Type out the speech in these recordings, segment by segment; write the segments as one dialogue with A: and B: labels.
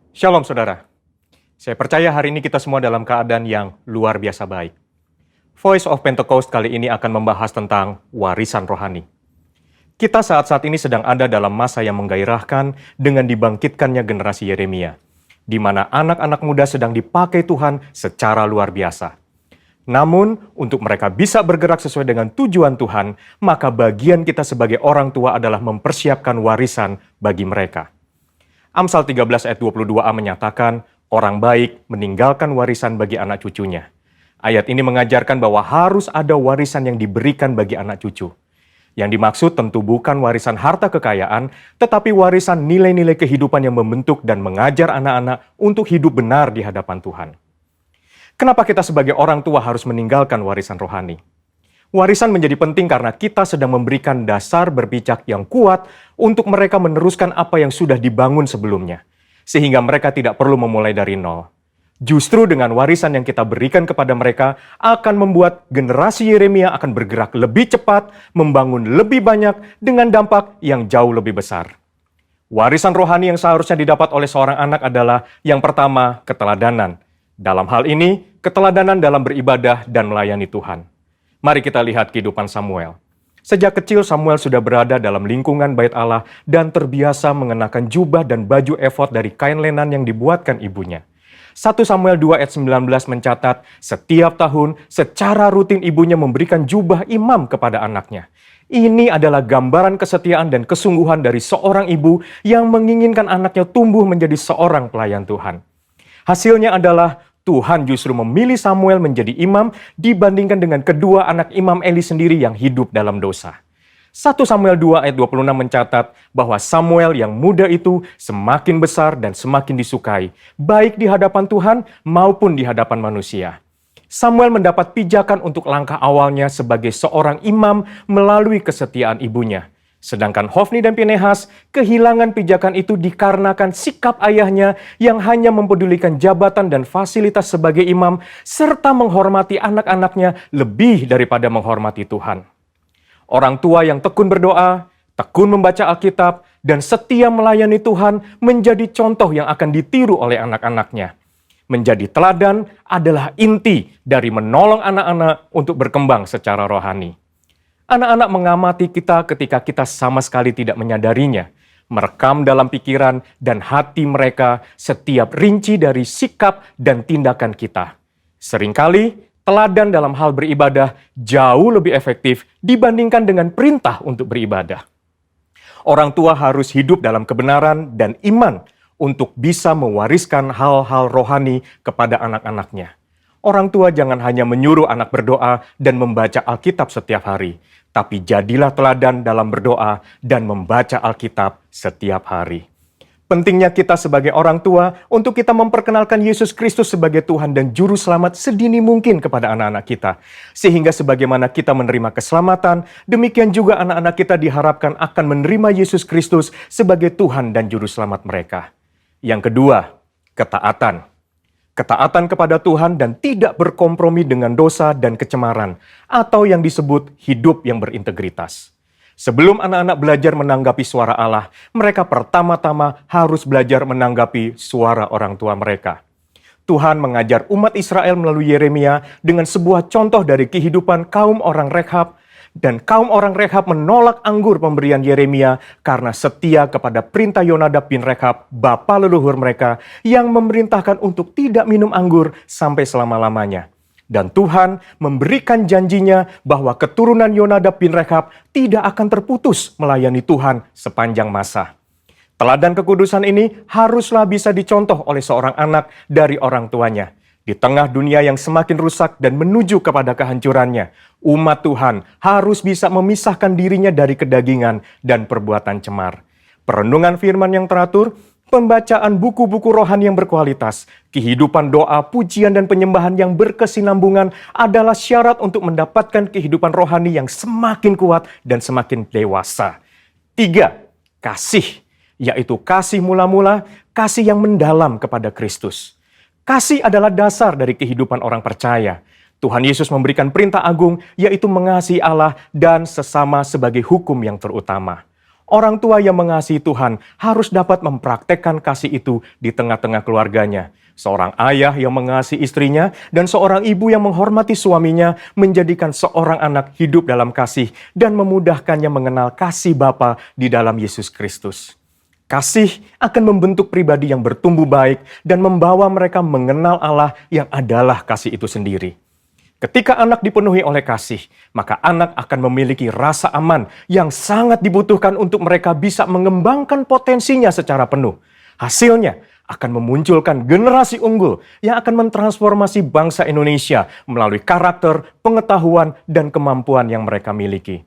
A: Shalom saudara, saya percaya hari ini kita semua dalam keadaan yang luar biasa baik. Voice of Pentecost kali ini akan membahas tentang warisan rohani. Kita saat-saat ini sedang ada dalam masa yang menggairahkan dengan dibangkitkannya generasi Yeremia, di mana anak-anak muda sedang dipakai Tuhan secara luar biasa. Namun, untuk mereka bisa bergerak sesuai dengan tujuan Tuhan, maka bagian kita sebagai orang tua adalah mempersiapkan warisan bagi mereka. Amsal 13 ayat 22a menyatakan, orang baik meninggalkan warisan bagi anak cucunya. Ayat ini mengajarkan bahwa harus ada warisan yang diberikan bagi anak cucu. Yang dimaksud tentu bukan warisan harta kekayaan, tetapi warisan nilai-nilai kehidupan yang membentuk dan mengajar anak-anak untuk hidup benar di hadapan Tuhan. Kenapa kita sebagai orang tua harus meninggalkan warisan rohani? Warisan menjadi penting karena kita sedang memberikan dasar berpijak yang kuat untuk mereka meneruskan apa yang sudah dibangun sebelumnya, sehingga mereka tidak perlu memulai dari nol. Justru dengan warisan yang kita berikan kepada mereka akan membuat generasi Yeremia akan bergerak lebih cepat, membangun lebih banyak dengan dampak yang jauh lebih besar. Warisan rohani yang seharusnya didapat oleh seorang anak adalah yang pertama, keteladanan. Dalam hal ini, keteladanan dalam beribadah dan melayani Tuhan. Mari kita lihat kehidupan Samuel. Sejak kecil Samuel sudah berada dalam lingkungan bait Allah dan terbiasa mengenakan jubah dan baju efod dari kain lenan yang dibuatkan ibunya. 1 Samuel 2 ayat 19 mencatat, setiap tahun secara rutin ibunya memberikan jubah imam kepada anaknya. Ini adalah gambaran kesetiaan dan kesungguhan dari seorang ibu yang menginginkan anaknya tumbuh menjadi seorang pelayan Tuhan. Hasilnya adalah Tuhan justru memilih Samuel menjadi imam dibandingkan dengan kedua anak imam Eli sendiri yang hidup dalam dosa. 1 Samuel 2 ayat 26 mencatat bahwa Samuel yang muda itu semakin besar dan semakin disukai, baik di hadapan Tuhan maupun di hadapan manusia. Samuel mendapat pijakan untuk langkah awalnya sebagai seorang imam melalui kesetiaan ibunya. Sedangkan Hofni dan Pinehas kehilangan pijakan itu dikarenakan sikap ayahnya yang hanya mempedulikan jabatan dan fasilitas sebagai imam serta menghormati anak-anaknya lebih daripada menghormati Tuhan. Orang tua yang tekun berdoa, tekun membaca Alkitab, dan setia melayani Tuhan menjadi contoh yang akan ditiru oleh anak-anaknya. Menjadi teladan adalah inti dari menolong anak-anak untuk berkembang secara rohani. Anak-anak mengamati kita ketika kita sama sekali tidak menyadarinya, merekam dalam pikiran dan hati mereka setiap rinci dari sikap dan tindakan kita. Seringkali, teladan dalam hal beribadah jauh lebih efektif dibandingkan dengan perintah untuk beribadah. Orang tua harus hidup dalam kebenaran dan iman untuk bisa mewariskan hal-hal rohani kepada anak-anaknya. Orang tua jangan hanya menyuruh anak berdoa dan membaca Alkitab setiap hari, tapi jadilah teladan dalam berdoa dan membaca Alkitab setiap hari. Pentingnya kita sebagai orang tua untuk kita memperkenalkan Yesus Kristus sebagai Tuhan dan Juru Selamat sedini mungkin kepada anak-anak kita. Sehingga sebagaimana kita menerima keselamatan, demikian juga anak-anak kita diharapkan akan menerima Yesus Kristus sebagai Tuhan dan Juru Selamat mereka. Yang kedua, ketaatan. Ketaatan kepada Tuhan dan tidak berkompromi dengan dosa dan kecemaran, atau yang disebut hidup yang berintegritas. Sebelum anak-anak belajar menanggapi suara Allah, mereka pertama-tama harus belajar menanggapi suara orang tua mereka. Tuhan mengajar umat Israel melalui Yeremia dengan sebuah contoh dari kehidupan kaum orang Rekhab, dan kaum orang Rekhab menolak anggur pemberian Yeremia karena setia kepada perintah Yonadab bin Rekhab, bapa leluhur mereka, yang memerintahkan untuk tidak minum anggur sampai selama-lamanya. Dan Tuhan memberikan janjinya bahwa keturunan Yonadab bin Rekhab tidak akan terputus melayani Tuhan sepanjang masa. Teladan kekudusan ini haruslah bisa dicontoh oleh seorang anak dari orang tuanya. Di tengah dunia yang semakin rusak dan menuju kepada kehancurannya, umat Tuhan harus bisa memisahkan dirinya dari kedagingan dan perbuatan cemar. Perenungan firman yang teratur, pembacaan buku-buku rohani yang berkualitas, kehidupan doa, pujian, dan penyembahan yang berkesinambungan adalah syarat untuk mendapatkan kehidupan rohani yang semakin kuat dan semakin dewasa. 3. Kasih, yaitu kasih mula-mula, kasih yang mendalam kepada Kristus. Kasih adalah dasar dari kehidupan orang percaya. Tuhan Yesus memberikan perintah agung, yaitu mengasihi Allah dan sesama sebagai hukum yang terutama. Orang tua yang mengasihi Tuhan harus dapat mempraktekkan kasih itu di tengah-tengah keluarganya. Seorang ayah yang mengasihi istrinya dan seorang ibu yang menghormati suaminya menjadikan seorang anak hidup dalam kasih dan memudahkannya mengenal kasih Bapa di dalam Yesus Kristus. Kasih akan membentuk pribadi yang bertumbuh baik dan membawa mereka mengenal Allah yang adalah kasih itu sendiri. Ketika anak dipenuhi oleh kasih, maka anak akan memiliki rasa aman yang sangat dibutuhkan untuk mereka bisa mengembangkan potensinya secara penuh. Hasilnya akan memunculkan generasi unggul yang akan mentransformasi bangsa Indonesia melalui karakter, pengetahuan, dan kemampuan yang mereka miliki.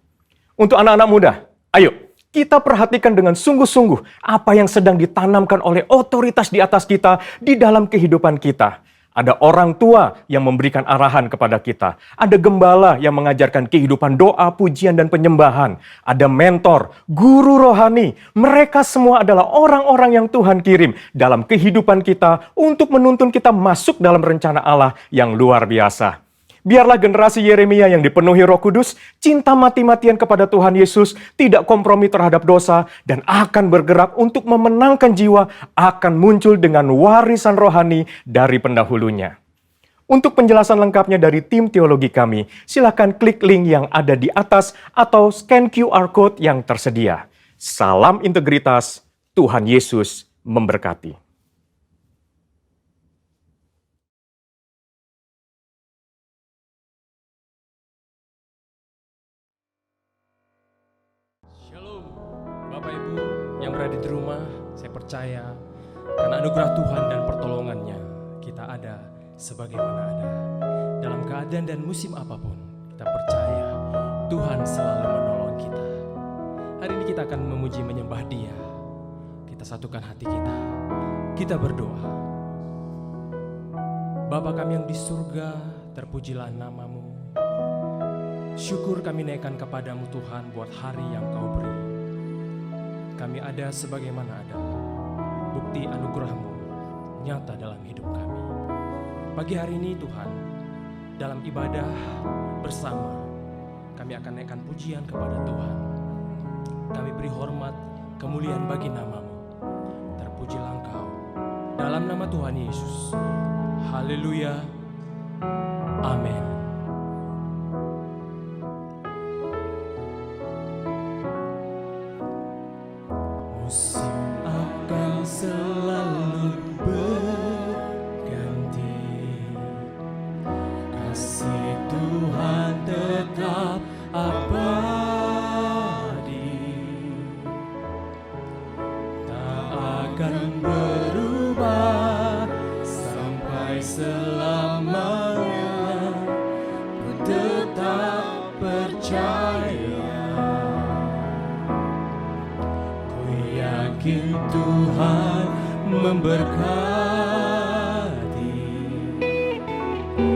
A: Untuk anak-anak muda, ayo kita perhatikan dengan sungguh-sungguh apa yang sedang ditanamkan oleh otoritas di atas kita di dalam kehidupan kita. Ada orang tua yang memberikan arahan kepada kita. Ada gembala yang mengajarkan kehidupan doa, pujian, dan penyembahan. Ada mentor, guru rohani. Mereka semua adalah orang-orang yang Tuhan kirim dalam kehidupan kita untuk menuntun kita masuk dalam rencana Allah yang luar biasa. Biarlah generasi Yeremia yang dipenuhi Roh Kudus, cinta mati-matian kepada Tuhan Yesus, tidak kompromi terhadap dosa, dan akan bergerak untuk memenangkan jiwa, akan muncul dengan warisan rohani dari pendahulunya. Untuk penjelasan lengkapnya dari tim teologi kami, silakan klik link yang ada di atas atau scan QR Code yang tersedia. Salam integritas, Tuhan Yesus memberkati.
B: Shalom, Bapak Ibu yang berada di rumah, saya percaya karena anugerah Tuhan dan pertolongannya, kita ada sebagaimana ada. Dalam keadaan dan musim apapun, kita percaya Tuhan selalu menolong kita. Hari ini kita akan memuji menyembah Dia. Kita satukan hati kita, kita berdoa. Bapa kami yang di surga, terpujilah nama-Mu. Syukur kami naikkan kepadamu Tuhan buat hari yang Kau beri. Kami ada sebagaimana ada. Bukti anugerah-Mu nyata dalam hidup kami. Pagi hari ini Tuhan, dalam ibadah bersama, kami akan naikkan pujian kepada Tuhan. Kami beri hormat, kemuliaan bagi nama-Mu. Terpujilah Engkau. Dalam nama Tuhan Yesus. Haleluya. Amin. Musim akan selalu berganti, kasih Tuhan tetap abadi, tak akan berubah sampai selamanya. Ku tetap percaya, yakin Tuhan memberkati. Ku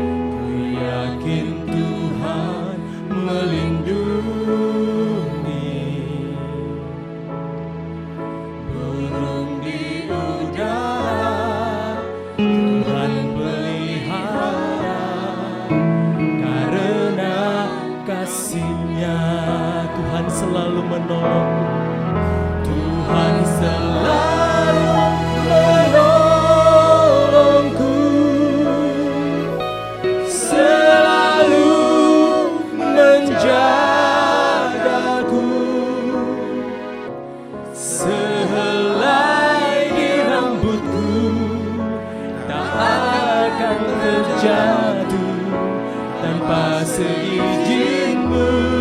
B: yakin Tuhan melindungi. Burung di udara Tuhan pelihara, karena kasih-Nya Tuhan selalu menolongku. Tuhan selalu menolongku, selalu menjagaku. Sehelai di rambutku tak akan terjatuh tanpa seizin-Mu.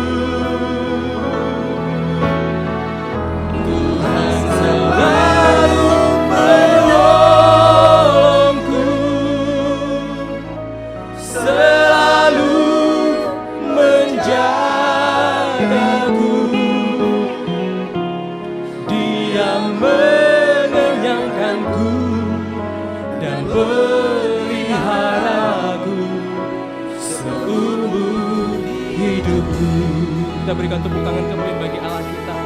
B: Kita berikan tepuk tangan kembali bagi Allah kita.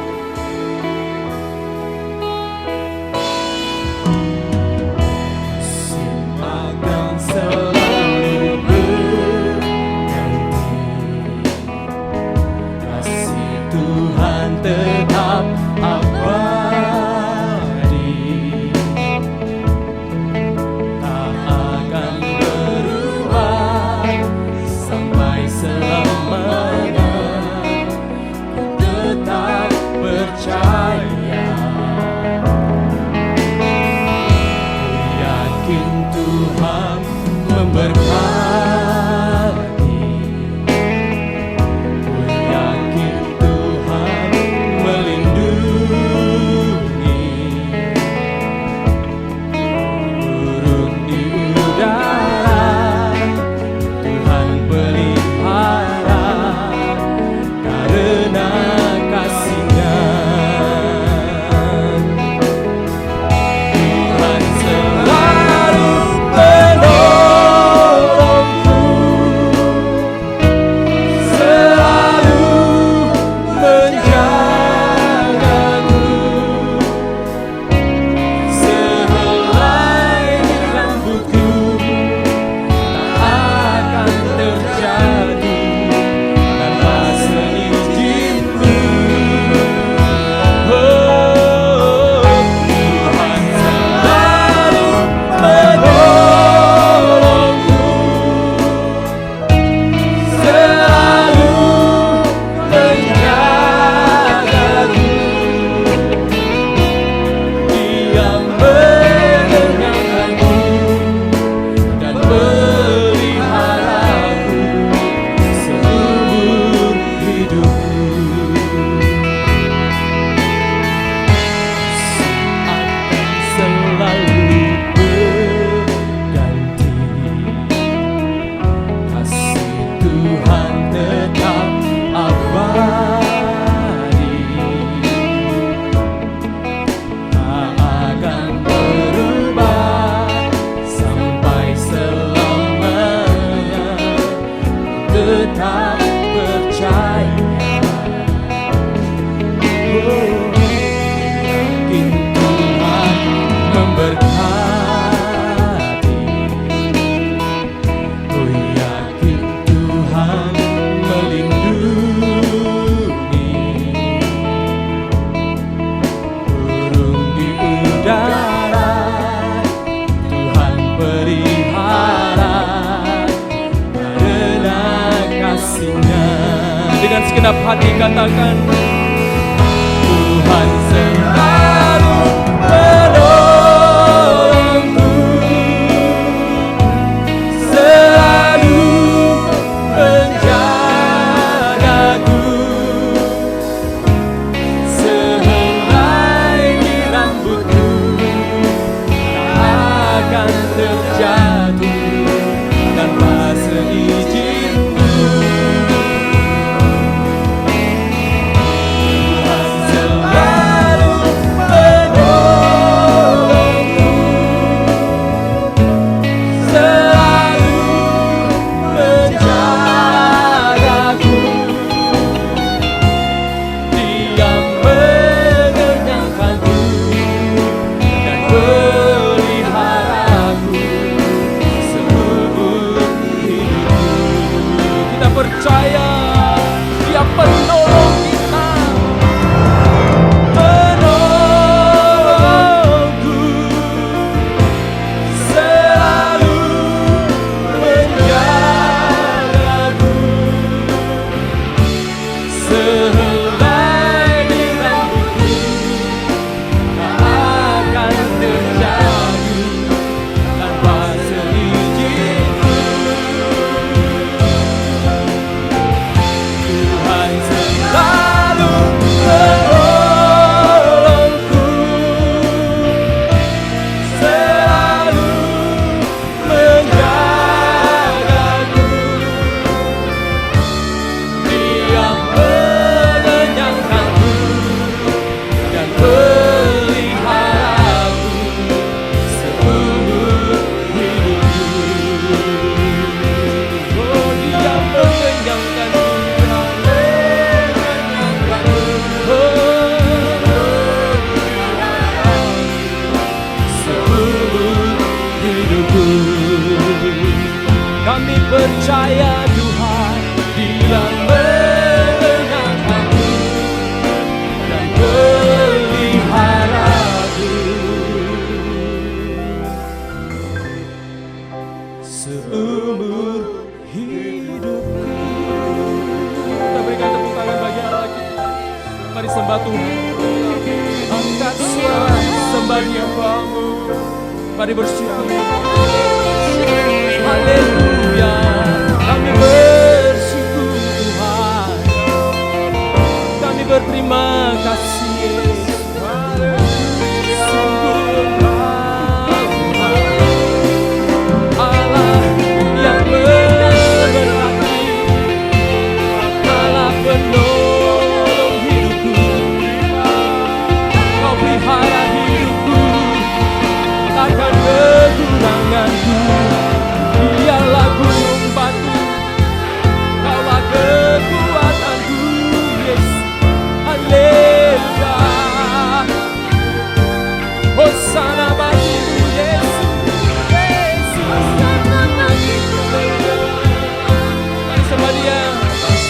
B: Musim akan selalu berganti, kasih Tuhan tetap segenap hati katakan, Tuhan selalu menolongku, selalu menjagaku, sehelai di rambutku tak akan terjatuh tanpa seizinku. Tuhan selalu menolongku, selalu menjagaku, Dia mengenyangkanku dan peliharaku seumur hidupku. Kita percaya Dia penolong kita, menolongku, selalu menjagaku, sehelai di rambutku tak akan terjatuh tanpa seizinku. Tuhan selalu menolongku, selalu menjagaku, Dia mengenyangkanku dan peliharaku seumur hidupku. Oh, Dia mengenyangkanku, seumur hidupku. Kami percaya Tuhan, Dia mengenyangkanku dan peliharaku seumur hidupku. Kita berikan tepuk tangan bagi Allah kita. Mari sembah Tuhan. Angkat suara sembah Dia bangun. Mari bersyukur. Haleluya. Kami bersyukur Tuhan. Kami berterima kasih Yesus. Sungguh Tuhan, Allah yang berhati, Allah penolong hidupku. Kau pelihara hidupku, takkan kekuranganku. Dialah gunung batu, Kaulah kekuatanku, Yesus. Haleluya. Hosana bagimu, Yesus. Hosana bagimu. Mari sembah Dia,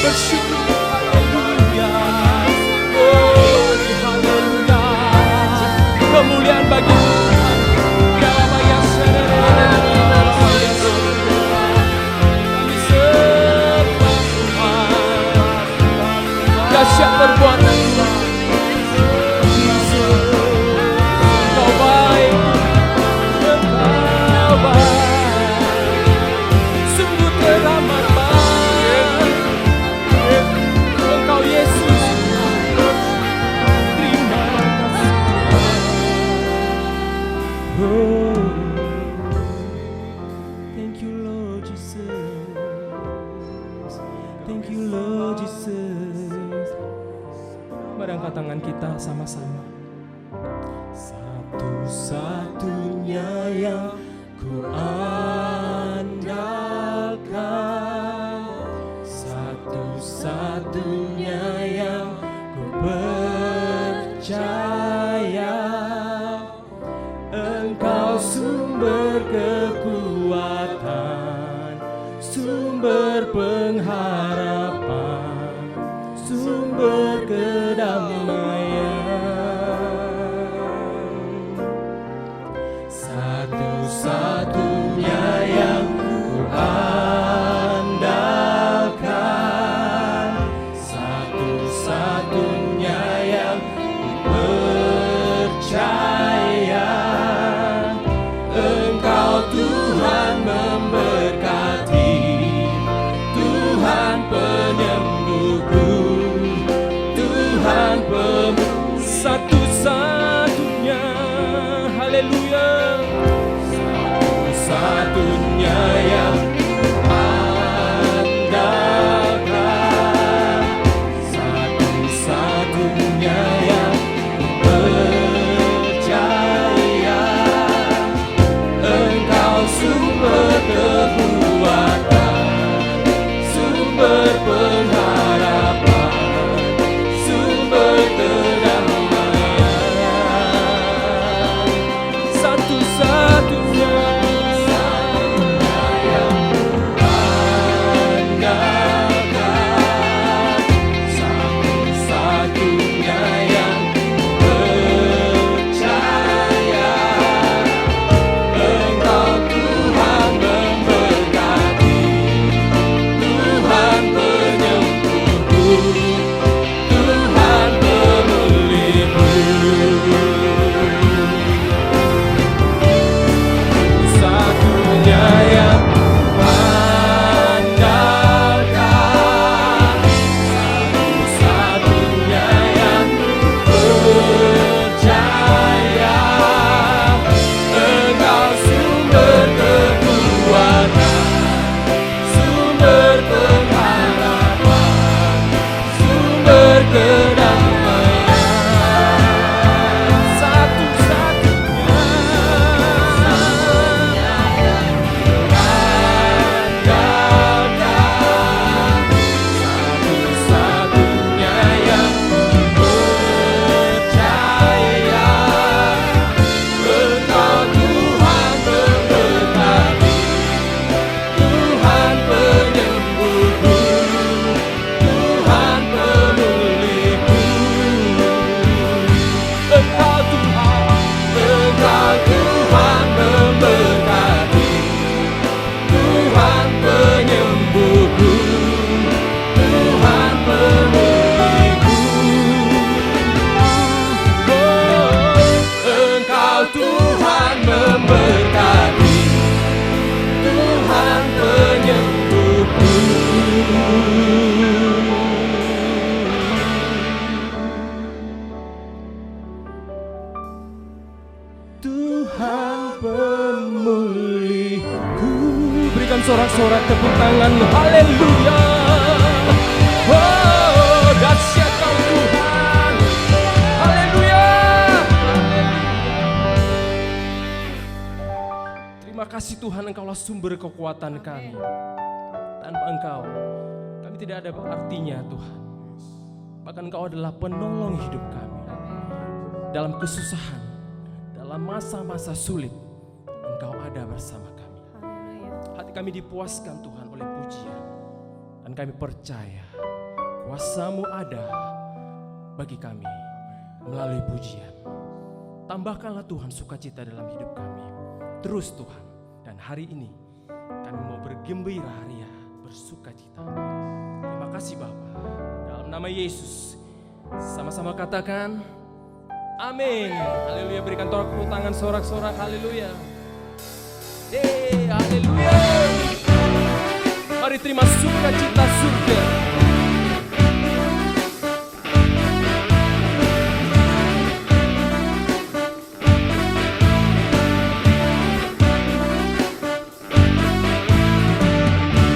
B: bersyukur. Haleluya. Oh, haleluya. Kemuliaan bagimu, Tuhan. Kami sembah Tuhan. Dahsyat perbuatan Tuhan. Engkau baik, Engkau baik, sungguh teramat baik. Engkau Yesus, terima kasih. Oh, thank you Lord Jesus, thank you Lord Jesus. Mari angkat tangan kita sama-sama. Satu-satunya yang ku andalkan, satu-satunya yang ku percaya, Engkau sumber kekuatan, sumber pengharapan, sumber kedamaian. Satu-satunya yang ku andalkan, berkati, Tuhan penyembuhku. Tuhan pemulihku. Berikan sorak-sorak tepuk tanganmu, haleluya. Oh, dahsyat Kau Tuhan, haleluya. Terima kasih Tuhan, Engkaulah sumber kekuatan kami. Tanpa Engkau, kami tidak ada artinya Tuhan. Bahkan Engkau adalah penolong hidup kami. Dalam kesusahan, dalam masa-masa sulit, Engkau ada bersama kami. Hati kami dipuaskan Tuhan oleh pujian. Dan kami percaya kuasa-Mu ada bagi kami melalui pujian. Tambahkanlah Tuhan sukacita dalam hidup kami. Terus Tuhan, dan hari ini kami mau bergembira ria, bersukacita. Terima kasih Bapa. Dalam nama Yesus, sama-sama katakan amin. Haleluya. Berikan tepuk tangan sorak-sorak. Haleluya. Haleluya. Mari terima sukacita surga.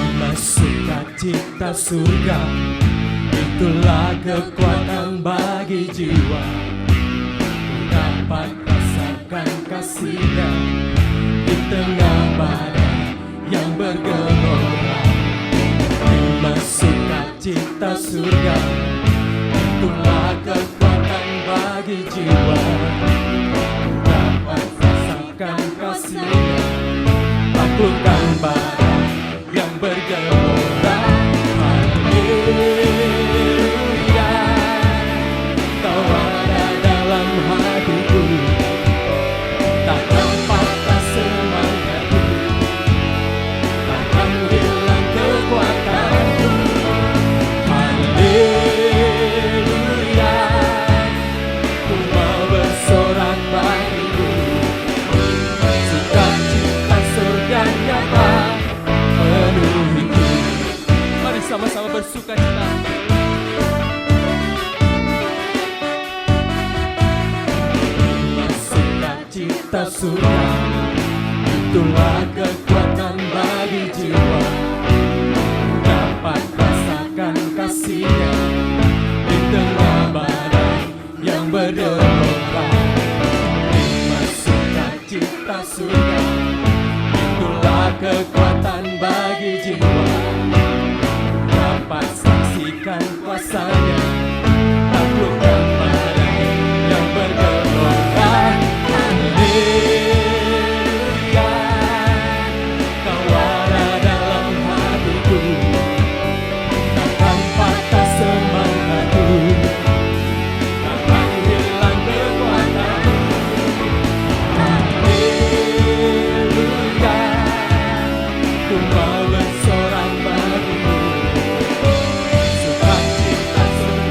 B: Terima sukacita surga, itulah kekuatan bagi jiwa. Dapat rasakan kasih-Nya di tengah badai yang bergelora. Terima sukacita surga, itulah kekuatan bagi jiwa. Dapat rasakan kasih-Nya, taklukkan badai yang bergelora. Haleluya, Kau ada dalam hatiku, takkan patah semangatku, takkan hilang kekuatanku. Haleluya, ku mau bersorak bagimu, sukacita surga nyata penuhiku. Mari sama-sama bersukacita. Sukacita surga, itulah kekuatan bagi jiwa. Dapat rasakan kasih-Nya di tengah badai yang bergelora. Terima sukacita surga, itulah kekuatan bagi jiwa. Dapat saksikan kuasa-Nya, taklukkan badai yang bergelora. Haleluya, Kau ada dalam hatiku, takkan patah semangatku, takkan hilang kekuatanku. Haleluya, ku mau bersorak bagimu, sukacita surga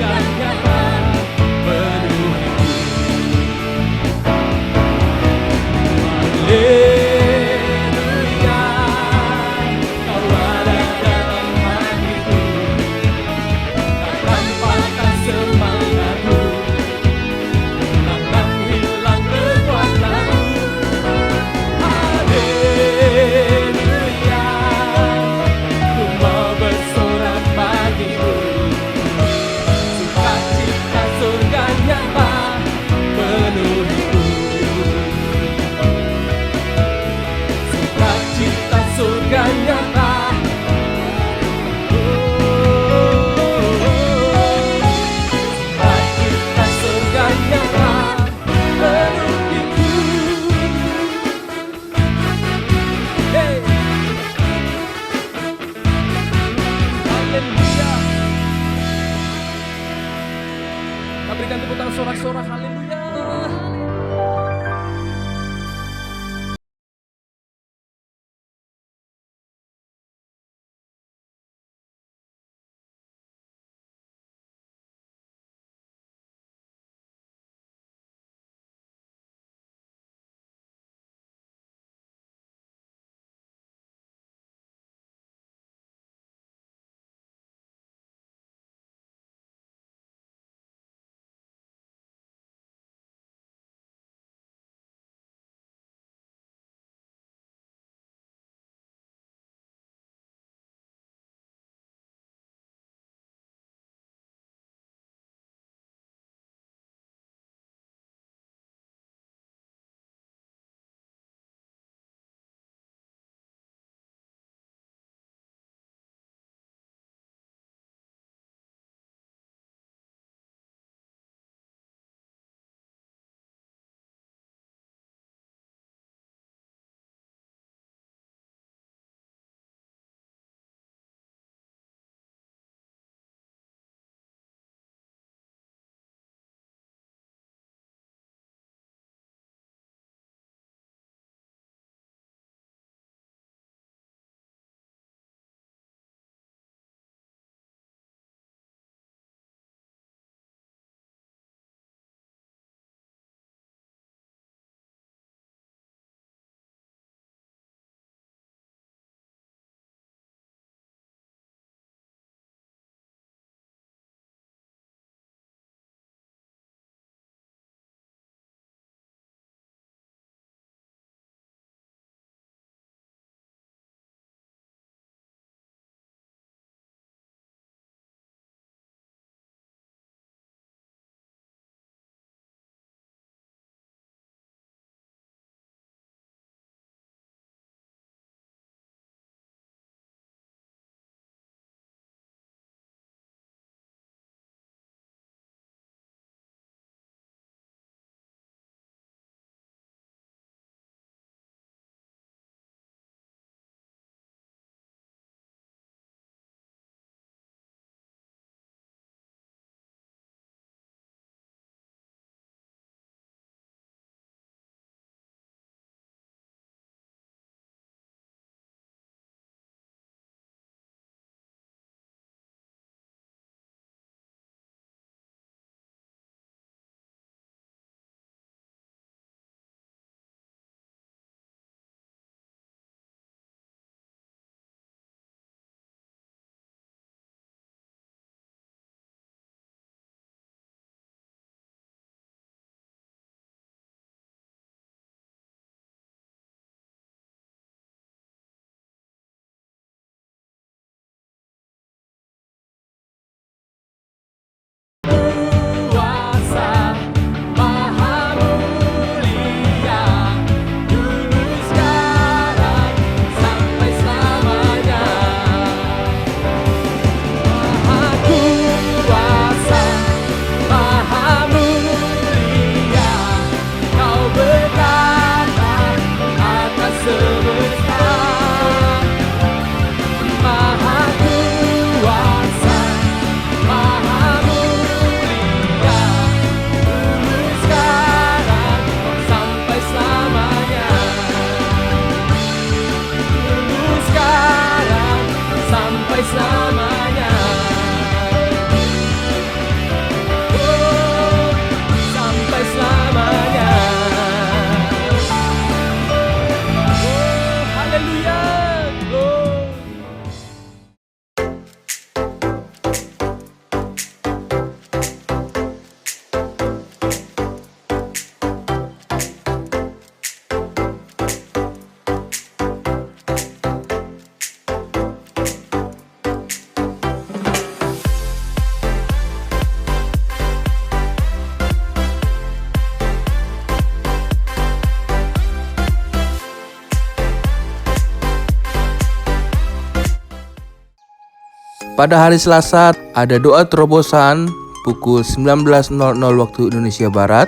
C: Pada hari Selasa ada doa terobosan pukul 19.00 waktu Indonesia Barat.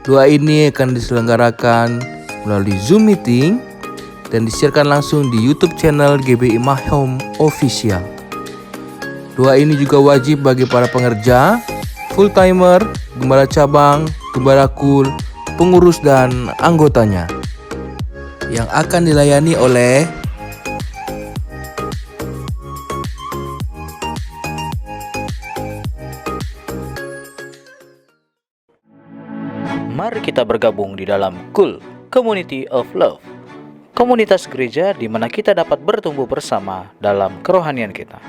C: Doa ini akan diselenggarakan melalui Zoom meeting dan disiarkan langsung di YouTube channel GBI My Home Official. Doa ini juga wajib bagi para pengerja, full timer, gembala cabang, gembala kul, pengurus dan anggotanya yang akan dilayani oleh
D: Mari kita bergabung di dalam KUL, Community of Love, komunitas gereja di mana kita dapat bertumbuh bersama dalam kerohanian kita,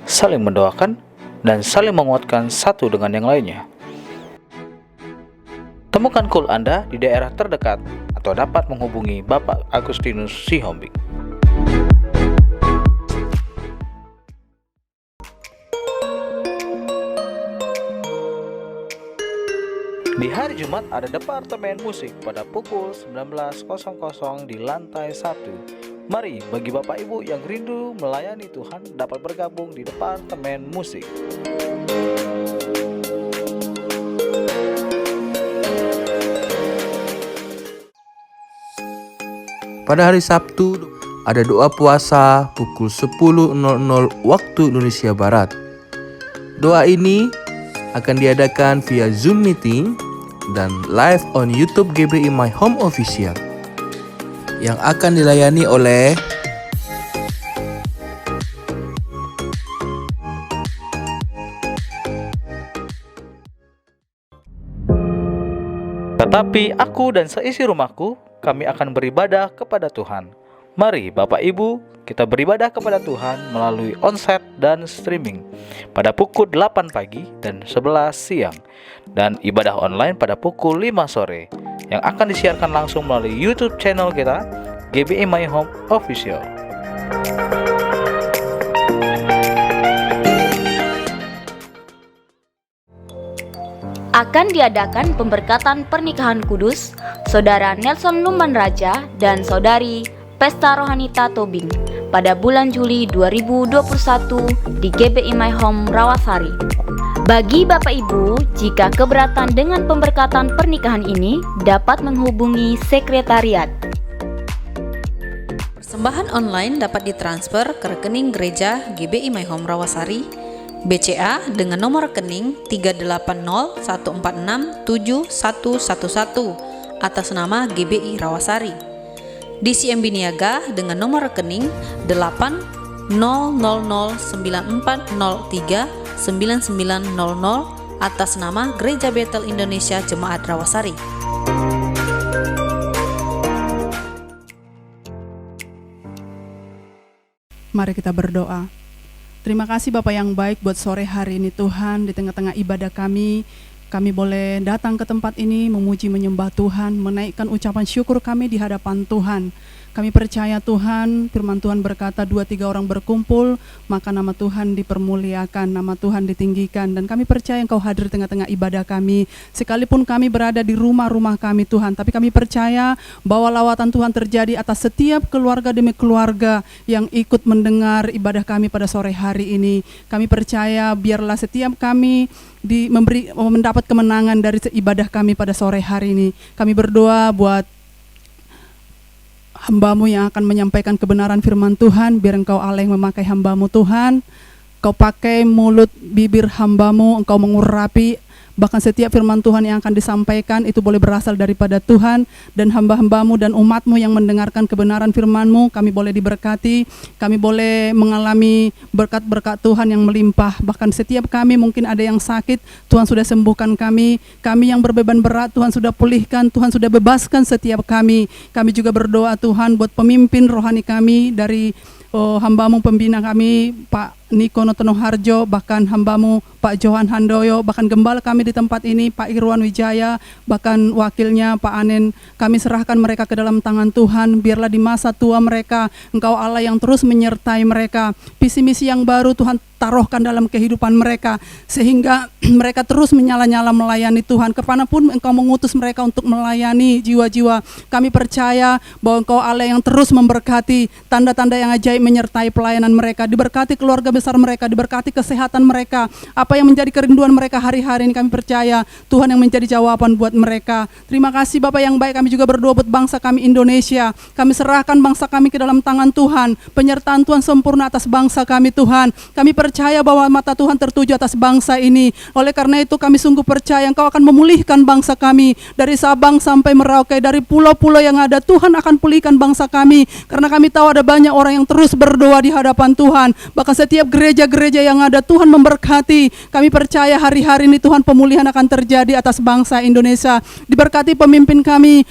D: saling mendoakan dan saling menguatkan satu dengan yang lainnya. Temukan KUL Anda di daerah terdekat atau dapat menghubungi Bapak Agustinus Sihombing. Di hari Jumat ada Departemen Musik pada pukul 19.00 di lantai 1. Mari bagi Bapak Ibu yang rindu melayani Tuhan dapat bergabung di Departemen Musik.
C: pada hari Sabtu ada doa puasa pukul 10.00 waktu Indonesia Barat. Doa ini akan diadakan via Zoom meeting dan live on YouTube GBI My Home Official yang akan dilayani oleh
D: Tetapi aku dan seisi rumahku, kami akan beribadah kepada Tuhan. Mari Bapak Ibu, kita beribadah kepada Tuhan melalui onsite dan streaming pada pukul 8 pagi dan 11 siang, dan ibadah online pada pukul 5 sore yang akan disiarkan langsung melalui YouTube channel kita GBI My Home Official.
E: Akan diadakan pemberkatan pernikahan kudus Saudara Nelson Lumban Raja dan Saudari Pesta Rohanita Tobing pada bulan Juli 2021 di GBI My Home Rawasari. Bagi Bapak Ibu, jika keberatan dengan pemberkatan pernikahan ini dapat menghubungi sekretariat.
F: Persembahan online dapat ditransfer ke rekening gereja GBI My Home Rawasari, BCA dengan nomor rekening 38014671111 atas nama GBI Rawasari. DCMB Niaga dengan nomor rekening 80094039900 atas nama Gereja Betel Indonesia Jemaat Rawasari.
G: Mari kita berdoa. Terima kasih Bapak yang baik buat sore hari ini Tuhan, di tengah-tengah ibadah kami boleh datang ke tempat ini memuji menyembah Tuhan, menaikkan ucapan syukur kami di hadapan Tuhan. Kami percaya Tuhan, firman Tuhan berkata 2-3 orang berkumpul, maka nama Tuhan dipermuliakan, nama Tuhan ditinggikan. Dan kami percaya Engkau hadir tengah-tengah ibadah kami. Sekalipun kami berada di rumah-rumah kami Tuhan, tapi kami percaya bahwa lawatan Tuhan terjadi atas setiap keluarga demi keluarga yang ikut mendengar ibadah kami pada sore hari ini. Kami percaya biarlah setiap kami mendapat kemenangan dari ibadah kami pada sore hari ini. Kami berdoa buat hamba-Mu yang akan menyampaikan kebenaran firman Tuhan, biar Engkau Allah yang memakai hamba-Mu Tuhan. Engkau pakai mulut bibir hamba-Mu, Engkau mengurapi, bahkan setiap firman Tuhan yang akan disampaikan itu boleh berasal daripada Tuhan, dan hamba-hamba-Mu dan umat-Mu yang mendengarkan kebenaran firman-Mu, kami boleh diberkati, kami boleh mengalami berkat-berkat Tuhan yang melimpah. Bahkan setiap kami mungkin ada yang sakit, Tuhan sudah sembuhkan kami yang berbeban berat Tuhan sudah pulihkan, Tuhan sudah bebaskan setiap kami. Kami juga berdoa Tuhan buat pemimpin rohani kami dari hamba-Mu pembina kami Pak Niko Notono Harjo, bahkan hamba-Mu Pak Johan Handoyo, bahkan gembala kami di tempat ini Pak Irwan Wijaya, bahkan wakilnya Pak Anen. Kami serahkan mereka ke dalam tangan Tuhan. Biarlah di masa tua mereka Engkau Allah yang terus menyertai mereka. Visi misi yang baru Tuhan taruhkan dalam kehidupan mereka, sehingga mereka terus menyala-nyala melayani Tuhan. Kemanapun Engkau mengutus mereka untuk melayani jiwa-jiwa, kami percaya bahwa Engkau Allah yang terus memberkati, tanda-tanda yang ajaib menyertai pelayanan mereka. Diberkati keluarga besar mereka, diberkati kesehatan mereka. Apa yang menjadi kerinduan mereka hari-hari ini kami percaya Tuhan yang menjadi jawaban buat mereka. Terima kasih Bapak yang baik, kami juga berdoa buat bangsa kami Indonesia. Kami serahkan bangsa kami ke dalam tangan Tuhan. Penyertaan Tuhan sempurna atas bangsa kami Tuhan. Kami percaya bahwa mata Tuhan tertuju atas bangsa ini. Oleh karena itu kami sungguh percaya Engkau akan memulihkan bangsa kami. Dari Sabang sampai Merauke, dari pulau-pulau yang ada, Tuhan akan pulihkan bangsa kami. Karena kami tahu ada banyak orang yang terus berdoa di hadapan Tuhan. Bahkan setiap gereja-gereja yang ada, Tuhan memberkati. Kami percaya hari-hari ini Tuhan pemulihan akan terjadi atas bangsa Indonesia. Diberkati pemimpin kami,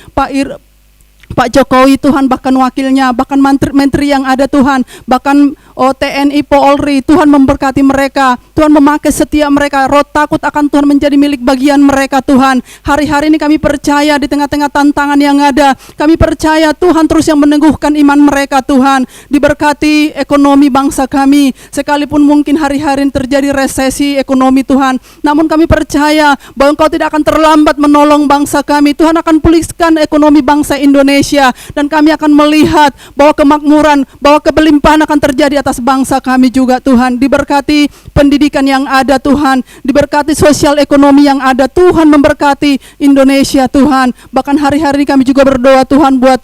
G: Pak Jokowi Tuhan, bahkan wakilnya, bahkan menteri yang ada Tuhan, bahkan TNI, Polri, Tuhan memberkati mereka. Tuhan memakai setiap mereka. Roh takut akan Tuhan menjadi milik bagian mereka Tuhan. Hari-hari ini kami percaya di tengah-tengah tantangan yang ada, kami percaya Tuhan terus yang meneguhkan iman mereka Tuhan. Diberkati ekonomi bangsa kami, sekalipun mungkin hari-hari ini terjadi resesi ekonomi Tuhan, namun kami percaya bahwa Engkau tidak akan terlambat menolong bangsa kami. Tuhan akan pulihkan ekonomi bangsa Indonesia, dan kami akan melihat bahwa kemakmuran, bahwa kelimpahan akan terjadi atas bangsa kami juga Tuhan. Diberkati pendidikan yang ada Tuhan, diberkati sosial ekonomi yang ada, Tuhan memberkati Indonesia Tuhan. Bahkan hari-hari kami juga berdoa Tuhan buat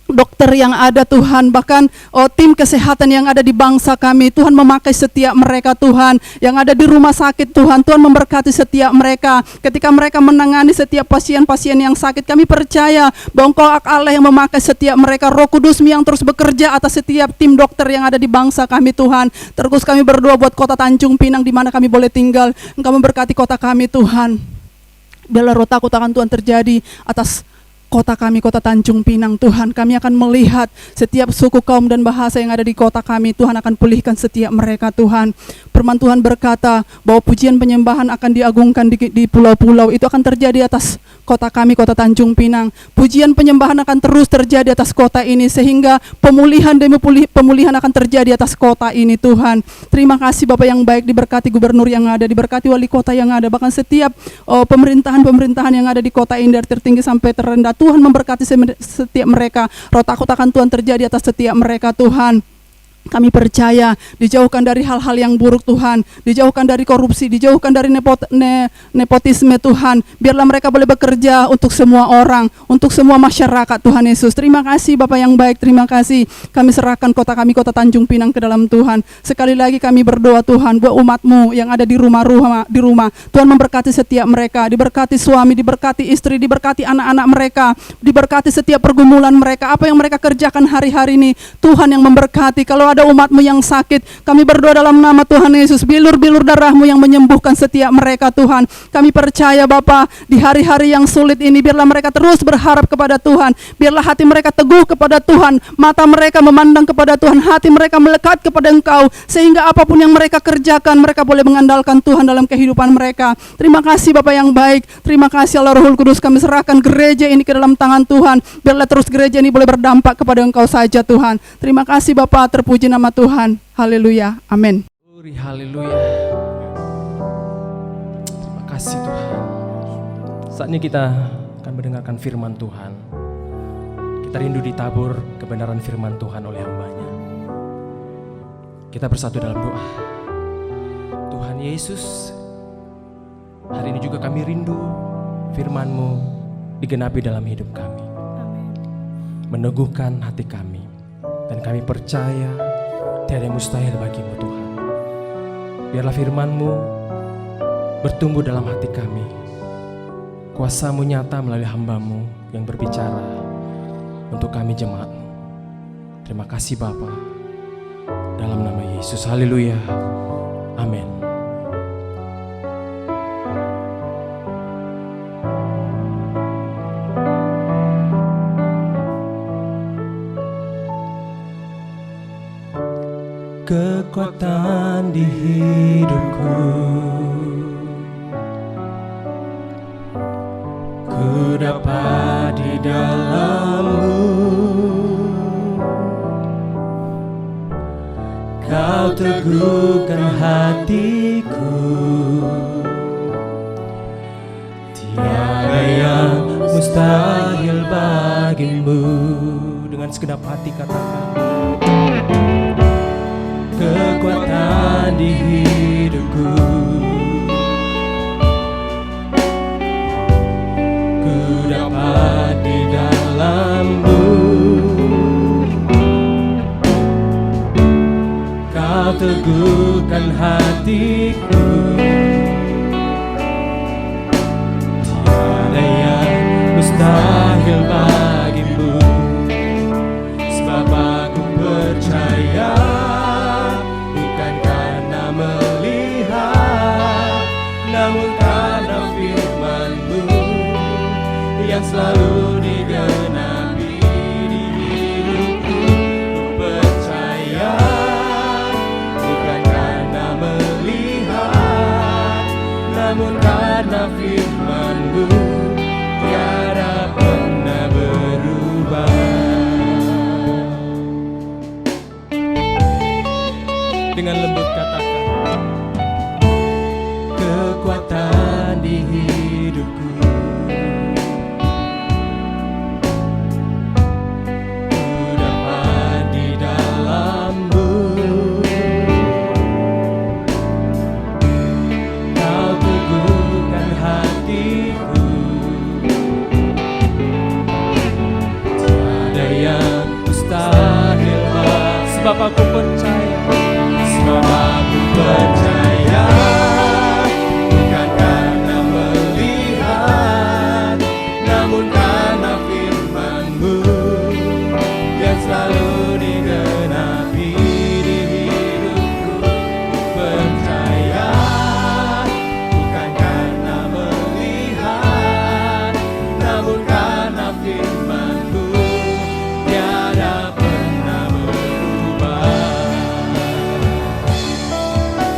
G: dokter yang ada Tuhan, bahkan tim kesehatan yang ada di bangsa kami. Tuhan memakai setiap mereka Tuhan, yang ada di rumah sakit Tuhan. Tuhan memberkati setiap mereka ketika mereka menangani setiap pasien-pasien yang sakit. Kami percaya bahwa Engkau Allah yang memakai setiap mereka. Roh Kudus-Mu yang terus bekerja atas setiap tim dokter yang ada di bangsa kami Tuhan. Terus kami berdoa buat kota Tanjung Pinang di mana kami boleh tinggal. Engkau memberkati kota kami Tuhan. Biarlah roh takut akan Tuhan terjadi atas kota kami, kota Tanjung Pinang Tuhan. Kami akan melihat setiap suku, kaum, dan bahasa yang ada di kota kami. Tuhan akan pulihkan setiap mereka Tuhan. Firman Tuhan berkata bahwa pujian penyembahan akan diagungkan di pulau-pulau. Itu akan terjadi atas kota kami, kota Tanjung Pinang. Pujian penyembahan akan terus terjadi atas kota ini, sehingga pemulihan demi pemulihan akan terjadi atas kota ini Tuhan. Terima kasih Bapak yang baik, diberkati gubernur yang ada, diberkati wali kota yang ada, bahkan setiap pemerintahan-pemerintahan yang ada di kota ini dari tertinggi sampai terendah. Tuhan memberkati setiap mereka. Roh takut akan Tuhan terjadi atas setiap mereka Tuhan. Kami percaya dijauhkan dari hal-hal yang buruk Tuhan, dijauhkan dari korupsi, dijauhkan dari nepotisme Tuhan. Biarlah mereka boleh bekerja untuk semua orang, untuk semua masyarakat Tuhan Yesus. Terima kasih Bapak yang baik, terima kasih. Kami serahkan kota kami, kota Tanjung Pinang ke dalam Tuhan. Sekali lagi kami berdoa Tuhan buat umat-Mu yang ada di rumah. Tuhan memberkati setiap mereka, diberkati suami, diberkati istri, diberkati anak-anak mereka, diberkati setiap pergumulan mereka. Apa yang mereka kerjakan hari-hari ini, Tuhan yang memberkati. Kalau ada umat-Mu yang sakit, kami berdoa dalam nama Tuhan Yesus, bilur-bilur darah-Mu yang menyembuhkan setiap mereka Tuhan. Kami percaya Bapa, di hari-hari yang sulit ini, biarlah mereka terus berharap kepada Tuhan, biarlah hati mereka teguh kepada Tuhan, mata mereka memandang kepada Tuhan, hati mereka melekat kepada Engkau, sehingga apapun yang mereka kerjakan, mereka boleh mengandalkan Tuhan dalam kehidupan mereka. Terima kasih Bapa yang baik, terima kasih Allah Rohul Kudus. Kami serahkan gereja ini ke dalam tangan Tuhan, biarlah terus gereja ini boleh berdampak kepada Engkau saja Tuhan. Terima kasih Bapa, terpuji nama Tuhan. Haleluya. Amin.
B: Haleluya. Terima kasih Tuhan. Saatnya kita akan mendengarkan firman Tuhan. Kita rindu ditabur kebenaran firman Tuhan oleh hamba-Nya. Kita bersatu dalam doa. Tuhan Yesus, hari ini juga kami rindu firman-Mu digenapi dalam hidup kami. Meneguhkan hati kami. Dan kami percaya tiada yang mustahil bagi-Mu Tuhan. Biarlah firman-Mu bertumbuh dalam hati kami. Kuasa-Mu nyata melalui hamba-Mu yang berbicara untuk kami jemaat-Mu. Terima kasih Bapa. Dalam nama Yesus, haleluya. Amin. Kekuatan di hidupku, ku dapat di dalam-Mu. Kau teguhkan hatiku, tiada yang mustahil bagi-Mu. Dengan segenap hati katakan, kekuatan dapat di dalam-Mu. Kau teguhkan hatiku, tiada yang mustahil bagimu. Sebab aku percaya, bukan karena melihat, namun karena firman-Mu yang selalu digenapi di hidupku. Ku percaya, bukan karena melihat, namun karena firman-Mu tiada pernah berubah. Dengan lembut katakan, kekuatan di hidupku, ku dapat di dalam-Mu. Kau teguhkan hatiku, tiada yang mustahil. Sebab aku percaya, sebab aku percaya, bukan karena melihat, namun karena firman-Mu yang selalu digenapi di hidupku. Ku percaya, bukan karena melihat, namun karena firman-Mu tiada pernah berubah.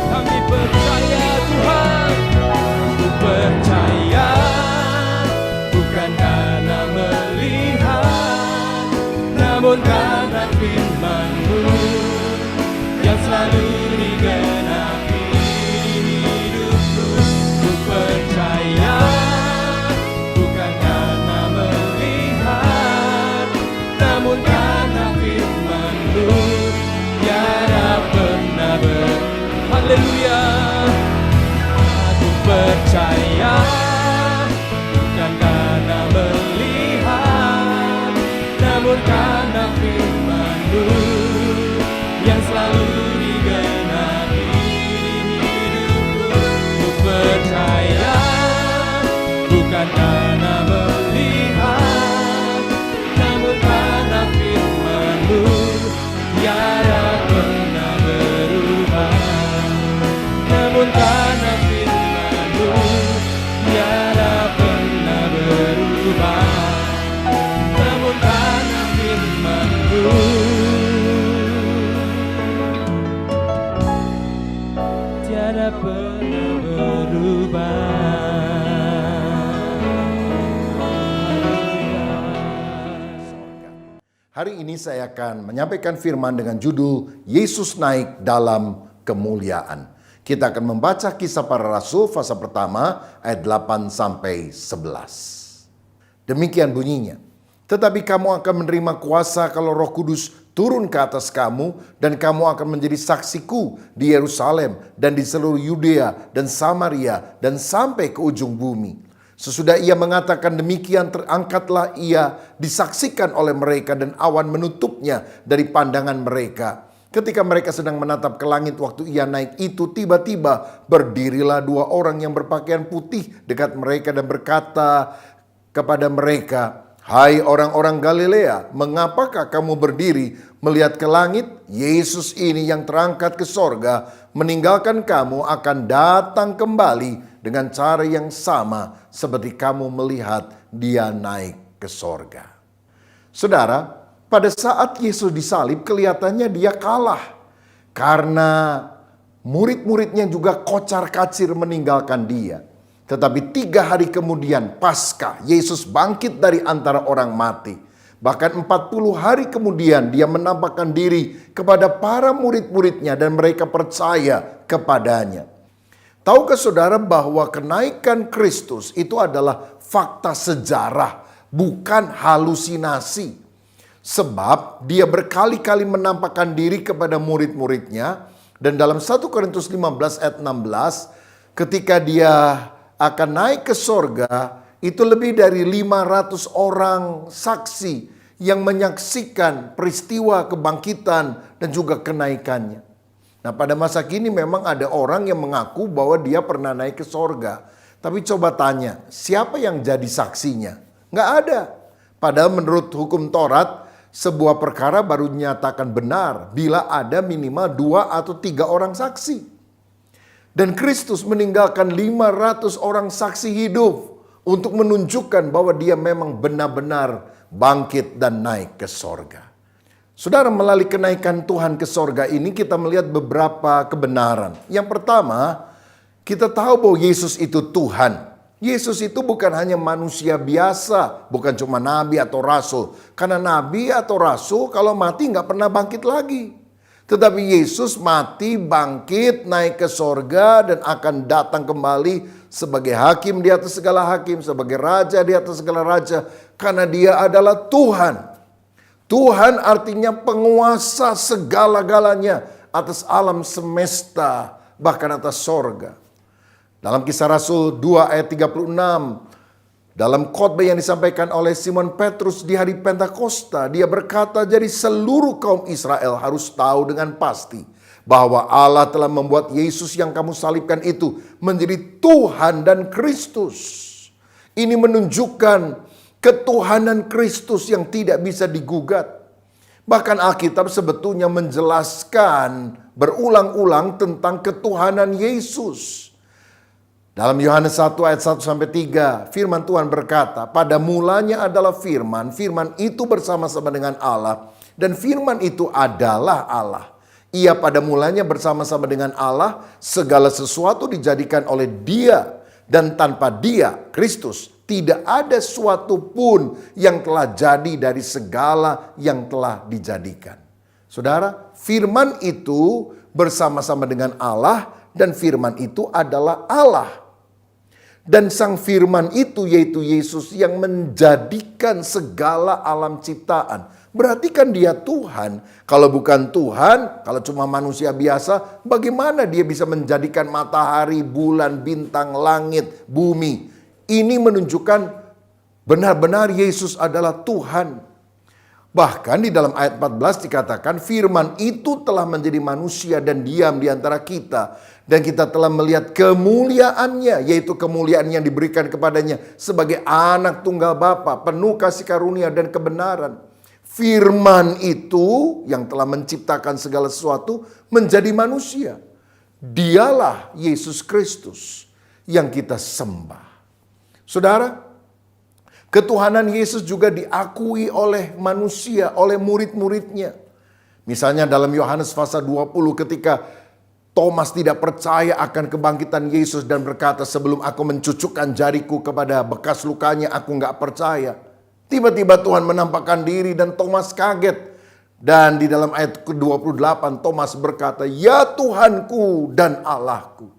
B: Kami percaya Tuhan, ku percaya, bukan karena melihat, namun karena firman-Mu yang selalu digenapi di hidupku. Ku percaya, bukan karena melihat, namun karena firman-Mu tiada pernah Haleluya. Aku percaya, bukan karena melihat, namun karena firman-Mu yang selalu digenapi di hidupku. Ku percaya, bukan karena melihat, namun karena firman-Mu tiada pernah berubah. Namun karena firman-Mu tiada pernah berubah. Namun karena firman-Mu tiada pernah berubah.
H: Hari ini saya akan menyampaikan firman dengan judul Yesus naik dalam kemuliaan. Kita akan membaca Kisah Para Rasul fase pertama ayat 8 sampai 11. Demikian bunyinya. Tetapi kamu akan menerima kuasa kalau Roh Kudus turun ke atas kamu, dan kamu akan menjadi saksiku di Yerusalem dan di seluruh Yudea dan Samaria dan sampai ke ujung bumi. Sesudah ia mengatakan demikian, terangkatlah ia disaksikan oleh mereka, dan awan menutupnya dari pandangan mereka. Ketika mereka sedang menatap ke langit waktu ia naik itu, tiba-tiba berdirilah dua orang yang berpakaian putih dekat mereka dan berkata kepada mereka, "Hai orang-orang Galilea, mengapakah kamu berdiri melihat ke langit? Yesus ini yang terangkat ke sorga, meninggalkan kamu akan datang kembali dengan cara yang sama seperti kamu melihat dia naik ke sorga." Saudara, pada saat Yesus disalib kelihatannya dia kalah. Karena murid-muridnya juga kocar-kacir meninggalkan dia. Tetapi 3 hari kemudian Paskah, Yesus bangkit dari antara orang mati. Bahkan 40 hari kemudian dia menampakkan diri kepada para murid-muridnya dan mereka percaya kepadanya. Tahukah saudara bahwa kenaikan Kristus itu adalah fakta sejarah, bukan halusinasi. Sebab dia berkali-kali menampakkan diri kepada murid-muridnya. Dan dalam 1 Korintus 15 ayat 16, ketika dia akan naik ke sorga, itu lebih dari 500 orang saksi yang menyaksikan peristiwa kebangkitan dan juga kenaikannya. Nah, pada masa kini memang ada orang yang mengaku bahwa dia pernah naik ke sorga. Tapi coba tanya, siapa yang jadi saksinya? Nggak ada. Padahal menurut hukum Taurat, sebuah perkara baru dinyatakan benar bila ada minimal 2 atau 3 orang saksi. Dan Kristus meninggalkan 500 orang saksi hidup untuk menunjukkan bahwa dia memang benar-benar bangkit dan naik ke sorga. Saudara, melalui kenaikan Tuhan ke sorga ini kita melihat beberapa kebenaran. Yang pertama, kita tahu bahwa Yesus itu Tuhan. Yesus itu bukan hanya manusia biasa, bukan cuma nabi atau rasul. Karena nabi atau rasul kalau mati nggak pernah bangkit lagi. Tetapi Yesus mati, bangkit, naik ke sorga dan akan datang kembali sebagai hakim di atas segala hakim, sebagai raja di atas segala raja. Karena dia adalah Tuhan. Tuhan artinya penguasa segala-galanya atas alam semesta, bahkan atas sorga. Dalam Kisah Rasul 2 ayat 36, dalam khotbah yang disampaikan oleh Simon Petrus di hari Pentakosta, dia berkata, jadi seluruh kaum Israel harus tahu dengan pasti bahwa Allah telah membuat Yesus yang kamu salibkan itu menjadi Tuhan dan Kristus. Ini menunjukkan ketuhanan Kristus yang tidak bisa digugat. Bahkan Alkitab sebetulnya menjelaskan berulang-ulang tentang ketuhanan Yesus. Dalam Yohanes 1 ayat 1-3, firman Tuhan berkata, pada mulanya adalah firman, firman itu bersama-sama dengan Allah, dan firman itu adalah Allah. Ia pada mulanya bersama-sama dengan Allah, segala sesuatu dijadikan oleh Dia, dan tanpa Dia, Kristus, tidak ada suatu pun yang telah jadi dari segala yang telah dijadikan. Saudara, firman itu bersama-sama dengan Allah, dan firman itu adalah Allah. Dan sang firman itu yaitu Yesus yang menjadikan segala alam ciptaan. Berarti kan dia Tuhan. Kalau bukan Tuhan, kalau cuma manusia biasa, bagaimana dia bisa menjadikan matahari, bulan, bintang, langit, bumi? Ini menunjukkan benar-benar Yesus adalah Tuhan. Bahkan di dalam ayat 14 dikatakan firman itu telah menjadi manusia dan diam di antara kita. Dan kita telah melihat kemuliaannya, yaitu kemuliaan yang diberikan kepadanya sebagai anak tunggal Bapa, penuh kasih karunia dan kebenaran. Firman itu yang telah menciptakan segala sesuatu menjadi manusia. Dialah Yesus Kristus yang kita sembah. Saudara, ketuhanan Yesus juga diakui oleh manusia, oleh murid-muridnya. Misalnya dalam Yohanes pasal 20 ketika Thomas tidak percaya akan kebangkitan Yesus dan berkata, sebelum aku mencucukkan jariku kepada bekas lukanya, aku nggak percaya. Tiba-tiba Tuhan menampakkan diri dan Thomas kaget. Dan di dalam ayat ke-28 Thomas berkata, ya Tuhanku dan Allahku.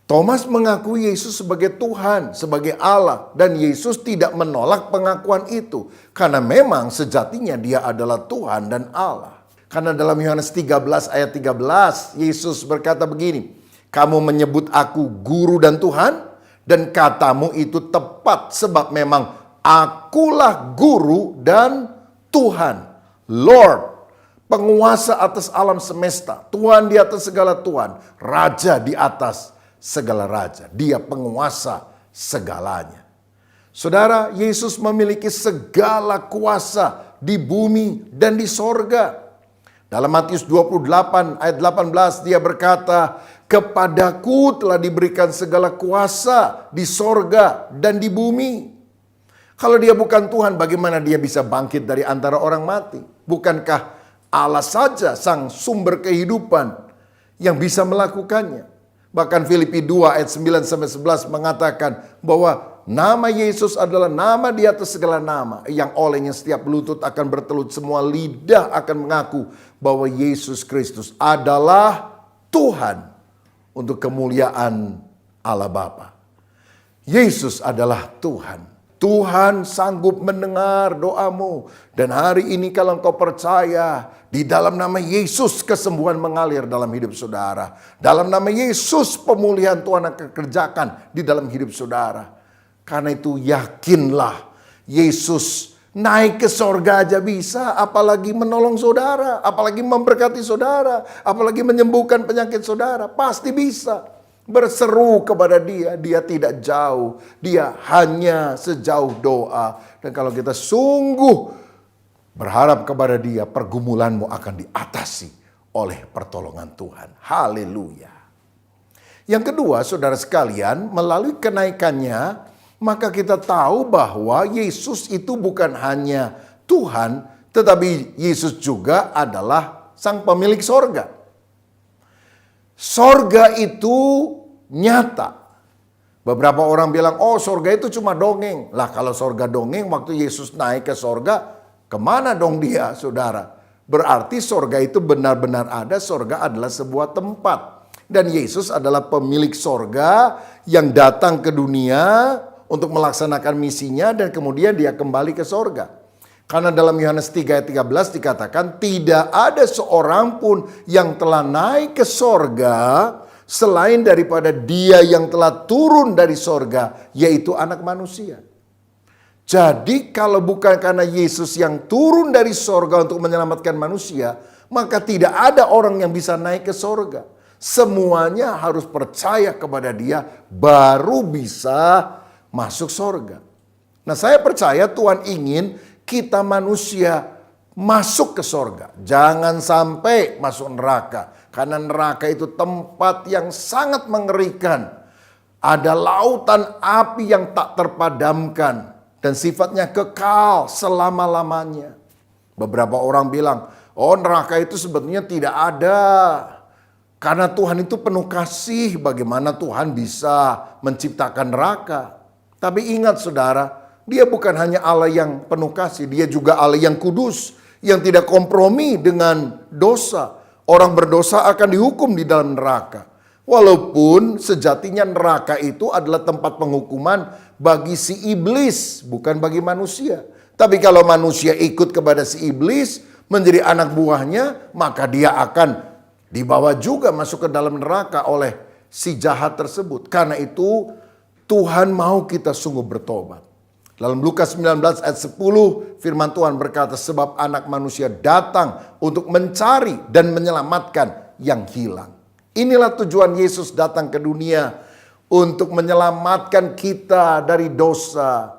H: Thomas mengakui Yesus sebagai Tuhan, sebagai Allah. Dan Yesus tidak menolak pengakuan itu. Karena memang sejatinya dia adalah Tuhan dan Allah. Karena dalam Yohanes 13 ayat 13, Yesus berkata begini, kamu menyebut aku guru dan Tuhan, dan katamu itu tepat sebab memang akulah guru dan Tuhan. Lord, penguasa atas alam semesta, Tuhan di atas segala Tuhan, Raja di atas segala Raja. Dia penguasa segalanya. Saudara, Yesus memiliki segala kuasa di bumi dan di sorga. Dalam Matius 28 ayat 18 dia berkata, kepadaku telah diberikan segala kuasa di sorga dan di bumi. Kalau dia bukan Tuhan, bagaimana dia bisa bangkit dari antara orang mati? Bukankah Allah saja sang sumber kehidupan yang bisa melakukannya? Bahkan Filipi 2 ayat 9-11 mengatakan bahwa nama Yesus adalah nama di atas segala nama, yang olehnya setiap lutut akan bertelut, semua lidah akan mengaku bahwa Yesus Kristus adalah Tuhan untuk kemuliaan Allah Bapa. Yesus adalah Tuhan. Tuhan sanggup mendengar doamu. Dan hari ini kalau engkau percaya, di dalam nama Yesus kesembuhan mengalir dalam hidup saudara. Dalam nama Yesus pemulihan Tuhan akan kerjakan di dalam hidup saudara. Karena itu yakinlah, Yesus naik ke sorga aja bisa, apalagi menolong saudara, apalagi memberkati saudara, apalagi menyembuhkan penyakit saudara. Pasti bisa. Berseru kepada dia, dia tidak jauh, dia hanya sejauh doa. Dan kalau kita sungguh berharap kepada dia, pergumulanmu akan diatasi oleh pertolongan Tuhan. Haleluya. Yang kedua, saudara sekalian, melalui kenaikannya, maka kita tahu bahwa Yesus itu bukan hanya Tuhan, tetapi Yesus juga adalah sang pemilik sorga. Sorga itu nyata. Beberapa orang bilang, oh sorga itu cuma dongeng. Lah kalau sorga dongeng, waktu Yesus naik ke sorga, kemana dong dia, saudara? Berarti sorga itu benar-benar ada, sorga adalah sebuah tempat. Dan Yesus adalah pemilik sorga yang datang ke dunia untuk melaksanakan misinya dan kemudian dia kembali ke sorga. Karena dalam Yohanes 3 ayat 13 dikatakan tidak ada seorang pun yang telah naik ke sorga selain daripada dia yang telah turun dari sorga, yaitu anak manusia. Jadi kalau bukan karena Yesus yang turun dari sorga untuk menyelamatkan manusia, maka tidak ada orang yang bisa naik ke sorga. Semuanya harus percaya kepada dia baru bisa masuk sorga. Nah saya percaya Tuhan ingin kita manusia masuk ke sorga. Jangan sampai masuk neraka. Karena neraka itu tempat yang sangat mengerikan. Ada lautan api yang tak terpadamkan. Dan sifatnya kekal selama-lamanya. Beberapa orang bilang, oh neraka itu sebetulnya tidak ada. Karena Tuhan itu penuh kasih, bagaimana Tuhan bisa menciptakan neraka. Tapi ingat saudara, dia bukan hanya Allah yang penuh kasih, dia juga Allah yang kudus, yang tidak kompromi dengan dosa. Orang berdosa akan dihukum di dalam neraka. Walaupun sejatinya neraka itu adalah tempat penghukuman bagi si iblis, bukan bagi manusia. Tapi kalau manusia ikut kepada si iblis, menjadi anak buahnya, maka dia akan dibawa juga masuk ke dalam neraka oleh si jahat tersebut. Karena itu Tuhan mau kita sungguh bertobat. Dalam Lukas 19 ayat 10 firman Tuhan berkata, sebab anak manusia datang untuk mencari dan menyelamatkan yang hilang. Inilah tujuan Yesus datang ke dunia, untuk menyelamatkan kita dari dosa,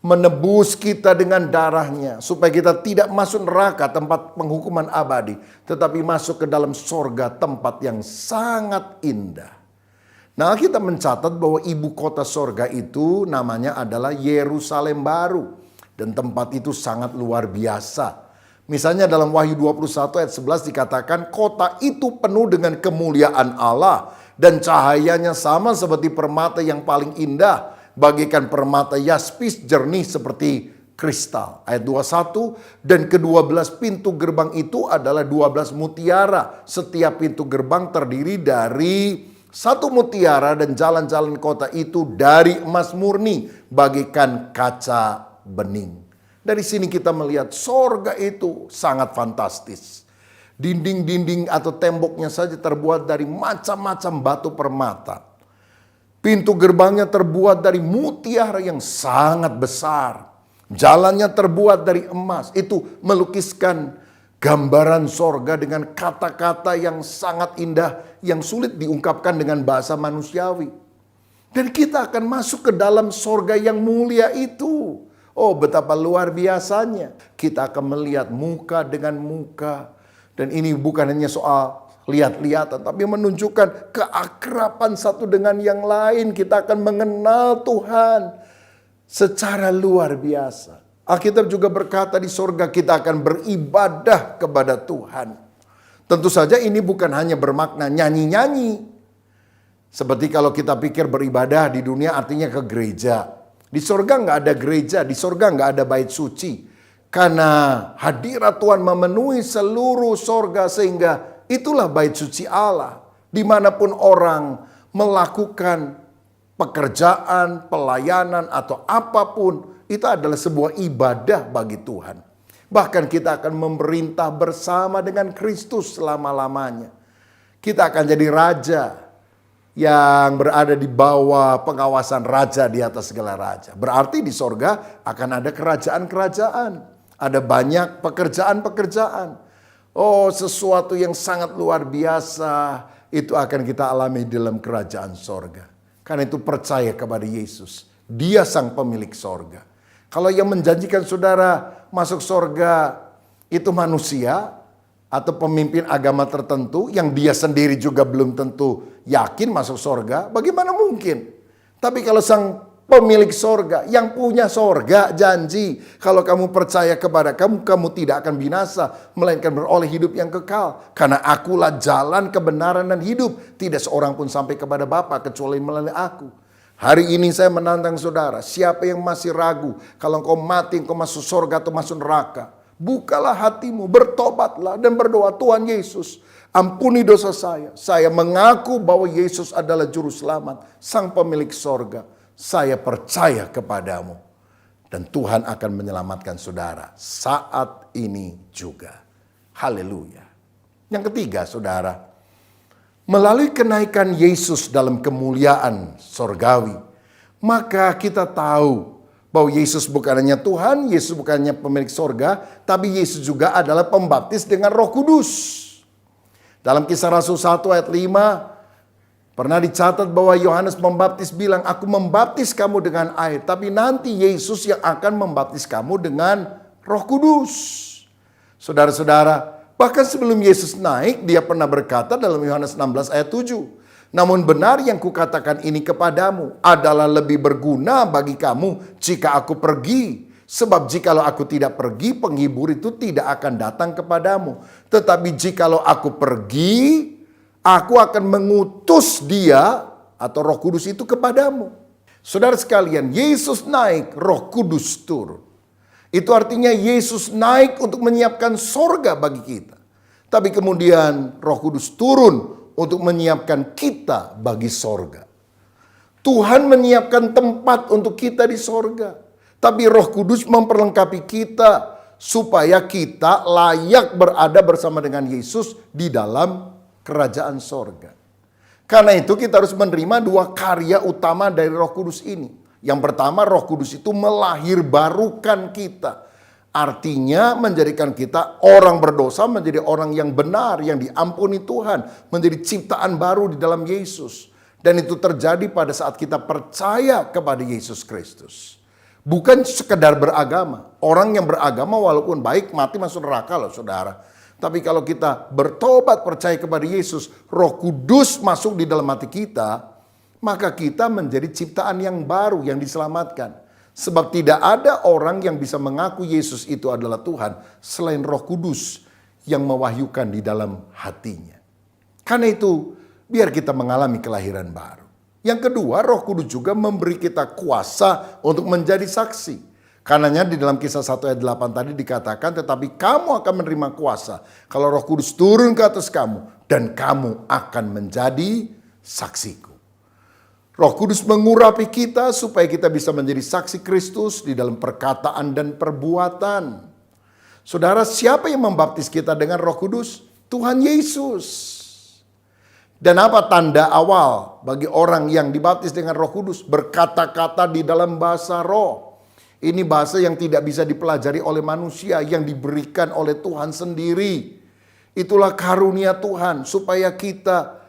H: menebus kita dengan darahnya, supaya kita tidak masuk neraka, tempat penghukuman abadi, tetapi masuk ke dalam sorga, tempat yang sangat indah. Nah, kita mencatat bahwa ibu kota sorga itu namanya adalah Yerusalem Baru. Dan tempat itu sangat luar biasa. Misalnya dalam Wahyu 21 ayat 11 dikatakan, kota itu penuh dengan kemuliaan Allah. Dan cahayanya sama seperti permata yang paling indah, bagaikan permata yaspis jernih seperti kristal. Ayat 21, dan ke-12 pintu gerbang itu adalah 12 mutiara. Setiap pintu gerbang terdiri dari satu mutiara, dan jalan-jalan kota itu dari emas murni bagaikan kaca bening. Dari sini kita melihat sorga itu sangat fantastis. Dinding-dinding atau temboknya saja terbuat dari macam-macam batu permata. Pintu gerbangnya terbuat dari mutiara yang sangat besar. Jalannya terbuat dari emas. Itu melukiskan gambaran sorga dengan kata-kata yang sangat indah, yang sulit diungkapkan dengan bahasa manusiawi. Dan kita akan masuk ke dalam sorga yang mulia itu. Oh, betapa luar biasanya. Kita akan melihat muka dengan muka. Dan ini bukan hanya soal lihat-lihatan, tapi menunjukkan keakraban satu dengan yang lain. Kita akan mengenal Tuhan secara luar biasa. Alkitab juga berkata di sorga kita akan beribadah kepada Tuhan. Tentu saja ini bukan hanya bermakna nyanyi-nyanyi. Seperti kalau kita pikir beribadah di dunia artinya ke gereja. Di sorga nggak ada gereja, di sorga nggak ada bait suci. Karena hadirat Tuhan memenuhi seluruh sorga, sehingga itulah bait suci Allah. Dimanapun orang melakukan pekerjaan, pelayanan, atau apapun, itu adalah sebuah ibadah bagi Tuhan. Bahkan kita akan memerintah bersama dengan Kristus selama-lamanya. Kita akan jadi raja. yang berada di bawah pengawasan raja di atas segala raja. Berarti di sorga akan ada kerajaan-kerajaan. Ada banyak pekerjaan-pekerjaan. Oh, sesuatu yang sangat luar biasa itu akan kita alami dalam kerajaan sorga. Karena itu percaya kepada Yesus. Dia sang pemilik sorga. Kalau yang menjanjikan saudara masuk sorga itu manusia atau pemimpin agama tertentu yang dia sendiri juga belum tentu yakin masuk sorga, bagaimana mungkin? Tapi kalau sang pemilik sorga yang punya sorga janji, kalau kamu percaya kepada kamu tidak akan binasa, melainkan beroleh hidup yang kekal. Karena akulah jalan, kebenaran, dan hidup. Tidak seorang pun sampai kepada Bapa kecuali melalui aku. Hari ini saya menantang saudara, siapa yang masih ragu, kalau engkau mati, engkau masuk sorga atau masuk neraka, bukalah hatimu, bertobatlah dan berdoa, Tuhan Yesus, ampuni dosa saya. Saya mengaku bahwa Yesus adalah juru selamat, sang pemilik sorga. Saya percaya kepadamu. Dan Tuhan akan menyelamatkan saudara saat ini juga. Haleluya. Yang ketiga saudara, melalui kenaikan Yesus dalam kemuliaan sorgawi, maka kita tahu bahwa Yesus bukan hanya Tuhan, Yesus bukan hanya pemilik sorga, tapi Yesus juga adalah pembaptis dengan Roh Kudus. Dalam Kisah Rasul 1 ayat 5, pernah dicatat bahwa Yohanes Pembaptis bilang, aku membaptis kamu dengan air, tapi nanti Yesus yang akan membaptis kamu dengan Roh Kudus. Saudara-saudara, bahkan sebelum Yesus naik, dia pernah berkata dalam Yohanes 16 ayat 7, namun benar yang kukatakan ini kepadamu adalah lebih berguna bagi kamu jika aku pergi. Sebab jikalau aku tidak pergi, penghibur itu tidak akan datang kepadamu. Tetapi jikalau aku pergi, aku akan mengutus dia atau Roh Kudus itu kepadamu. Saudara sekalian, Yesus naik, Roh Kudus turun. Itu artinya Yesus naik untuk menyiapkan sorga bagi kita. Tapi kemudian Roh Kudus turun untuk menyiapkan kita bagi sorga. Tuhan menyiapkan tempat untuk kita di sorga. Tapi Roh Kudus memperlengkapi kita supaya kita layak berada bersama dengan Yesus di dalam kerajaan sorga. Karena itu kita harus menerima dua karya utama dari Roh Kudus ini. Yang pertama, Roh Kudus itu melahirbarukan kita. Artinya menjadikan kita orang berdosa menjadi orang yang benar, yang diampuni Tuhan. Menjadi ciptaan baru di dalam Yesus. Dan itu terjadi pada saat kita percaya kepada Yesus Kristus. Bukan sekedar beragama. Orang yang beragama walaupun baik mati masuk neraka loh saudara. Tapi kalau kita bertobat percaya kepada Yesus, Roh Kudus masuk di dalam hati kita, maka kita menjadi ciptaan yang baru yang diselamatkan. Sebab tidak ada orang yang bisa mengaku Yesus itu adalah Tuhan selain Roh Kudus yang mewahyukan di dalam hatinya. Karena itu biar kita mengalami kelahiran baru. Yang kedua, Roh Kudus juga memberi kita kuasa untuk menjadi saksi. Karenanya di dalam Kisah 1 ayat 8 tadi dikatakan, tetapi kamu akan menerima kuasa kalau Roh Kudus turun ke atas kamu dan kamu akan menjadi saksiku. Roh Kudus mengurapi kita supaya kita bisa menjadi saksi Kristus di dalam perkataan dan perbuatan. Saudara, siapa yang membaptis kita dengan Roh Kudus? Tuhan Yesus. Dan apa tanda awal bagi orang yang dibaptis dengan Roh Kudus? Berkata-kata di dalam bahasa roh. Ini bahasa yang tidak bisa dipelajari oleh manusia, yang diberikan oleh Tuhan sendiri. Itulah karunia Tuhan supaya kita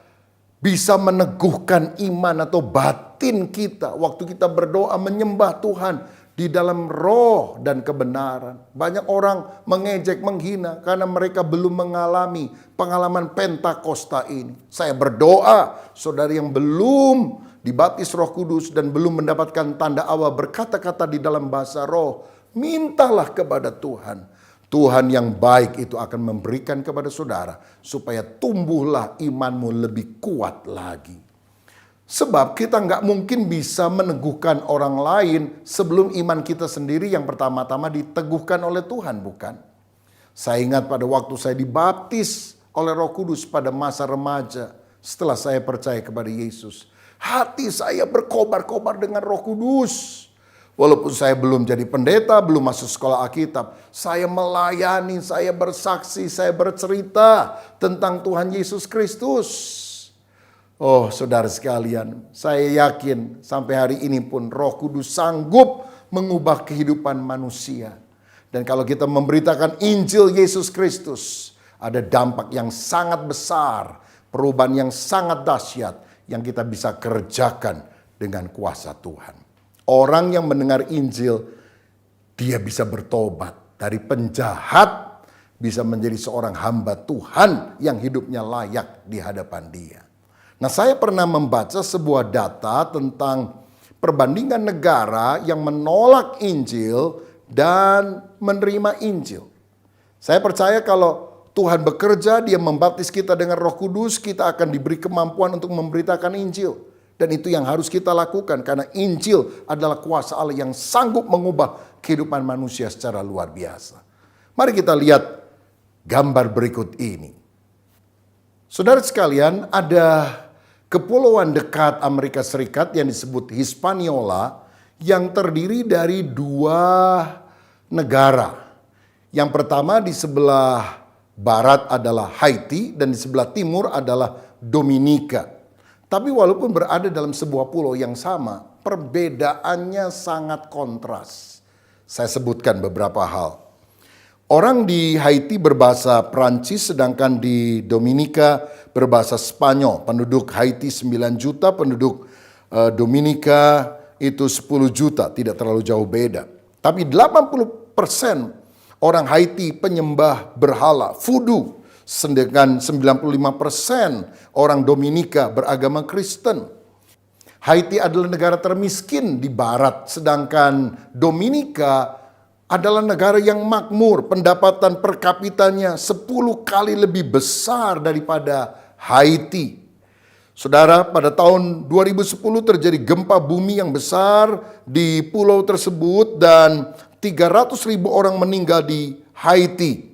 H: bisa meneguhkan iman atau batin kita waktu kita berdoa menyembah Tuhan di dalam roh dan kebenaran. Banyak orang mengejek, menghina karena mereka belum mengalami pengalaman Pentakosta ini. Saya berdoa, saudara yang belum dibaptis Roh Kudus dan belum mendapatkan tanda awal berkata-kata di dalam bahasa roh, mintalah kepada Tuhan. Tuhan yang baik itu akan memberikan kepada saudara supaya tumbuhlah imanmu lebih kuat lagi. Sebab kita nggak mungkin bisa meneguhkan orang lain sebelum iman kita sendiri yang pertama-tama diteguhkan oleh Tuhan, bukan? Saya ingat pada waktu saya dibaptis oleh Roh Kudus pada masa remaja setelah saya percaya kepada Yesus. Hati saya berkobar-kobar dengan Roh Kudus. Walaupun saya belum jadi pendeta, belum masuk sekolah Alkitab, saya melayani, saya bersaksi, saya bercerita tentang Tuhan Yesus Kristus. Oh saudara sekalian, saya yakin sampai hari ini pun Roh Kudus sanggup mengubah kehidupan manusia. Dan kalau kita memberitakan Injil Yesus Kristus, ada dampak yang sangat besar, perubahan yang sangat dahsyat yang kita bisa kerjakan dengan kuasa Tuhan. Orang yang mendengar Injil, dia bisa bertobat dari penjahat, bisa menjadi seorang hamba Tuhan yang hidupnya layak di hadapan Dia. Nah, saya pernah membaca sebuah data tentang perbandingan negara yang menolak Injil dan menerima Injil. Saya percaya kalau Tuhan bekerja, Dia membaptis kita dengan Roh Kudus, kita akan diberi kemampuan untuk memberitakan Injil. Dan itu yang harus kita lakukan karena Injil adalah kuasa Allah yang sanggup mengubah kehidupan manusia secara luar biasa. Mari kita lihat gambar berikut ini. Saudara sekalian, ada kepulauan dekat Amerika Serikat yang disebut Hispaniola yang terdiri dari dua negara. Yang pertama di sebelah barat adalah Haiti dan di sebelah timur adalah Dominika. Tapi walaupun berada dalam sebuah pulau yang sama, perbedaannya sangat kontras. Saya sebutkan beberapa hal. Orang di Haiti berbahasa Prancis, sedangkan di Dominika berbahasa Spanyol. Penduduk Haiti 9 juta, penduduk Dominika itu 10 juta, tidak terlalu jauh beda. Tapi 80% orang Haiti penyembah berhala, voodoo. Sedangkan 95% orang Dominika beragama Kristen. Haiti adalah negara termiskin di barat, sedangkan Dominika adalah negara yang makmur. Pendapatan per kapitanya 10 kali lebih besar daripada Haiti. Saudara, pada tahun 2010 terjadi gempa bumi yang besar di pulau tersebut dan 300.000 orang meninggal di Haiti.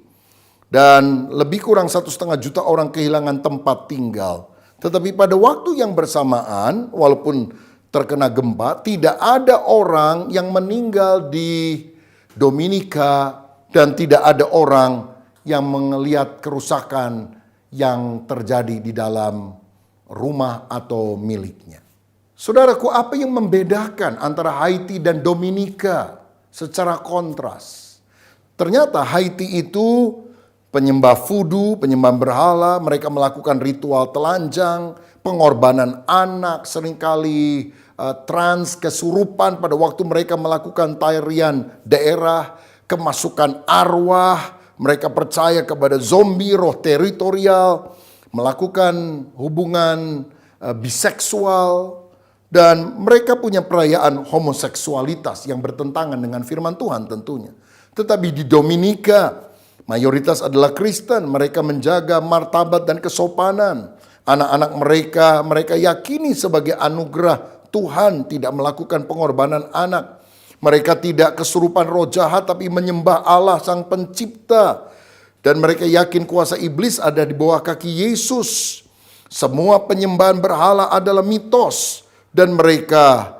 H: Dan lebih kurang 1,5 juta orang kehilangan tempat tinggal. Tetapi pada waktu yang bersamaan, walaupun terkena gempa, tidak ada orang yang meninggal di Dominika dan tidak ada orang yang melihat kerusakan yang terjadi di dalam rumah atau miliknya. Saudaraku, apa yang membedakan antara Haiti dan Dominika secara kontras? Ternyata Haiti itu penyembah voodoo, penyembah berhala, mereka melakukan ritual telanjang, pengorbanan anak, seringkali trans, kesurupan pada waktu mereka melakukan tarian daerah, kemasukan arwah, mereka percaya kepada zombie, roh teritorial, melakukan hubungan biseksual, dan mereka punya perayaan homoseksualitas yang bertentangan dengan firman Tuhan tentunya. Tetapi di Dominika, mayoritas adalah Kristen, mereka menjaga martabat dan kesopanan. Anak-anak mereka yakini sebagai anugerah Tuhan tidak melakukan pengorbanan anak. Mereka tidak kesurupan roh jahat tapi menyembah Allah Sang Pencipta. Dan mereka yakin kuasa iblis ada di bawah kaki Yesus. Semua penyembahan berhala adalah mitos. Dan mereka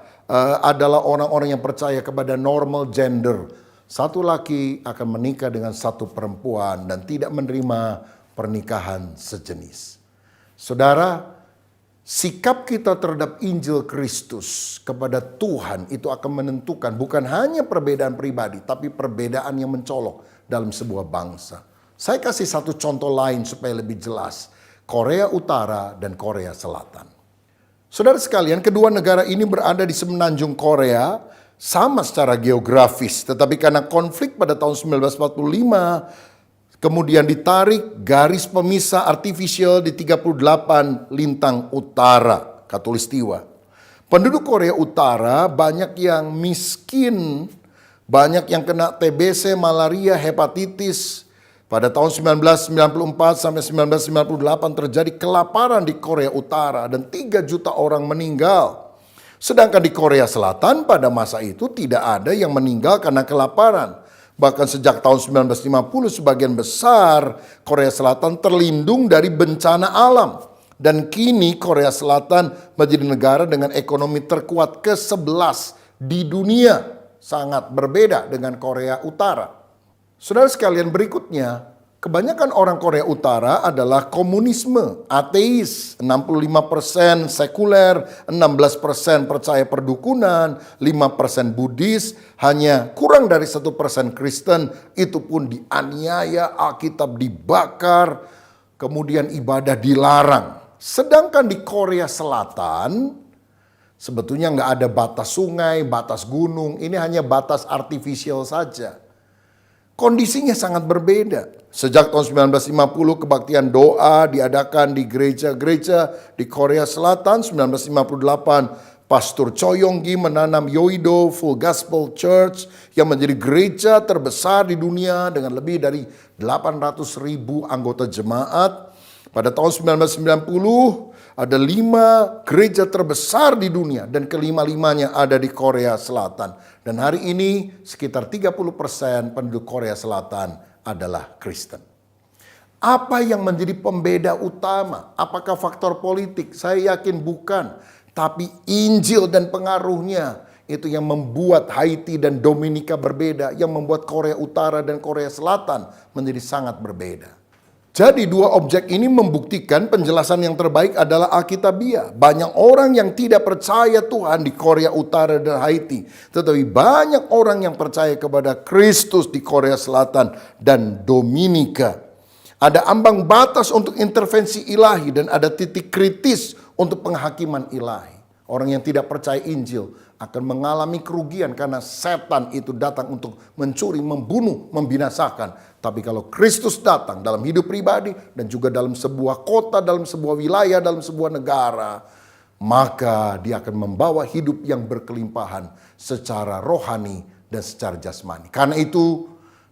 H: adalah orang-orang yang percaya kepada normal gender. Satu laki akan menikah dengan satu perempuan dan tidak menerima pernikahan sejenis. Saudara, sikap kita terhadap Injil Kristus kepada Tuhan itu akan menentukan bukan hanya perbedaan pribadi, tapi perbedaan yang mencolok dalam sebuah bangsa. Saya kasih satu contoh lain supaya lebih jelas. Korea Utara dan Korea Selatan. Saudara sekalian, kedua negara ini berada di semenanjung Korea, sama secara geografis, tetapi karena konflik pada tahun 1945, kemudian ditarik garis pemisah artifisial di 38 lintang utara Khatulistiwa. Penduduk Korea Utara banyak yang miskin, banyak yang kena TBC, malaria, hepatitis. Pada tahun 1994 sampai 1998 terjadi kelaparan di Korea Utara dan 3 juta orang meninggal. Sedangkan di Korea Selatan pada masa itu tidak ada yang meninggal karena kelaparan. Bahkan sejak tahun 1950 sebagian besar Korea Selatan terlindung dari bencana alam. Dan kini Korea Selatan menjadi negara dengan ekonomi terkuat ke-11 di dunia. Sangat berbeda dengan Korea Utara. Saudara sekalian, berikutnya Kebanyakan orang Korea Utara adalah komunisme, ateis, 65% sekuler, 16% percaya perdukunan, 5% Buddhis, hanya kurang dari 1% Kristen, itu pun dianiaya, Alkitab dibakar, kemudian ibadah dilarang. Sedangkan di Korea Selatan, sebetulnya nggak ada batas sungai, batas gunung, ini hanya batas artifisial saja. Kondisinya sangat berbeda. Sejak tahun 1950 kebaktian doa diadakan di gereja-gereja di Korea Selatan. 1958 Pastor Choi Yong-gi menanam Yoido Full Gospel Church yang menjadi gereja terbesar di dunia dengan lebih dari 800.000 anggota jemaat. Pada tahun 1990 ada 5 gereja terbesar di dunia dan kelima-limanya ada di Korea Selatan. Dan hari ini sekitar 30% penduduk Korea Selatan adalah Kristen. Apa yang menjadi pembeda utama? Apakah faktor politik? Saya yakin bukan. Tapi Injil dan pengaruhnya itu yang membuat Haiti dan Dominika berbeda. Yang membuat Korea Utara dan Korea Selatan menjadi sangat berbeda. Jadi dua objek ini membuktikan penjelasan yang terbaik adalah Alkitabiah. Banyak orang yang tidak percaya Tuhan di Korea Utara dan Haiti. Tetapi banyak orang yang percaya kepada Kristus di Korea Selatan dan Dominika. Ada ambang batas untuk intervensi ilahi dan ada titik kritis untuk penghakiman ilahi. Orang yang tidak percaya Injil akan mengalami kerugian karena setan itu datang untuk mencuri, membunuh, membinasakan. Tapi kalau Kristus datang dalam hidup pribadi dan juga dalam sebuah kota, dalam sebuah wilayah, dalam sebuah negara, maka dia akan membawa hidup yang berkelimpahan secara rohani dan secara jasmani. Karena itu,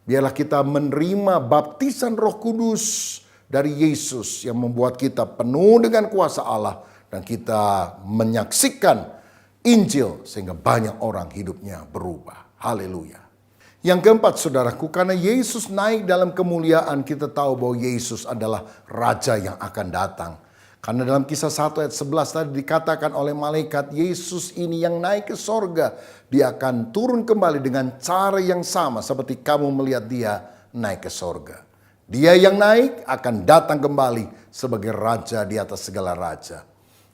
H: biarlah kita menerima baptisan Roh Kudus dari Yesus yang membuat kita penuh dengan kuasa Allah dan kita menyaksikan Injil sehingga banyak orang hidupnya berubah. Haleluya. Yang keempat, saudaraku, karena Yesus naik dalam kemuliaan, kita tahu bahwa Yesus adalah Raja yang akan datang. Karena dalam Kisah 1 ayat 11 tadi dikatakan oleh malaikat, Yesus ini yang naik ke sorga, dia akan turun kembali dengan cara yang sama seperti kamu melihat dia naik ke sorga. Dia yang naik akan datang kembali sebagai Raja di atas segala raja.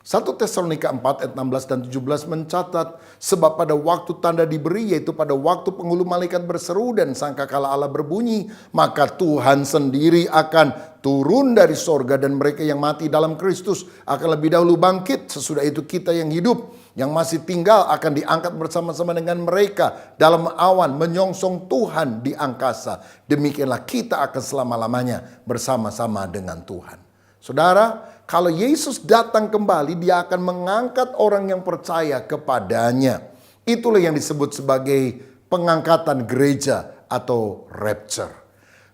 H: 1 Tesalonika 4 ayat 16 dan 17 mencatat, sebab pada waktu tanda diberi, yaitu pada waktu penghulu malaikat berseru dan sangkakala Allah berbunyi, maka Tuhan sendiri akan turun dari sorga dan mereka yang mati dalam Kristus akan lebih dahulu bangkit. Sesudah itu kita yang hidup, yang masih tinggal akan diangkat bersama-sama dengan mereka dalam awan menyongsong Tuhan di angkasa. Demikianlah kita akan selama-lamanya bersama-sama dengan Tuhan. Saudara, kalau Yesus datang kembali, dia akan mengangkat orang yang percaya kepadanya. Itulah yang disebut sebagai pengangkatan gereja atau rapture.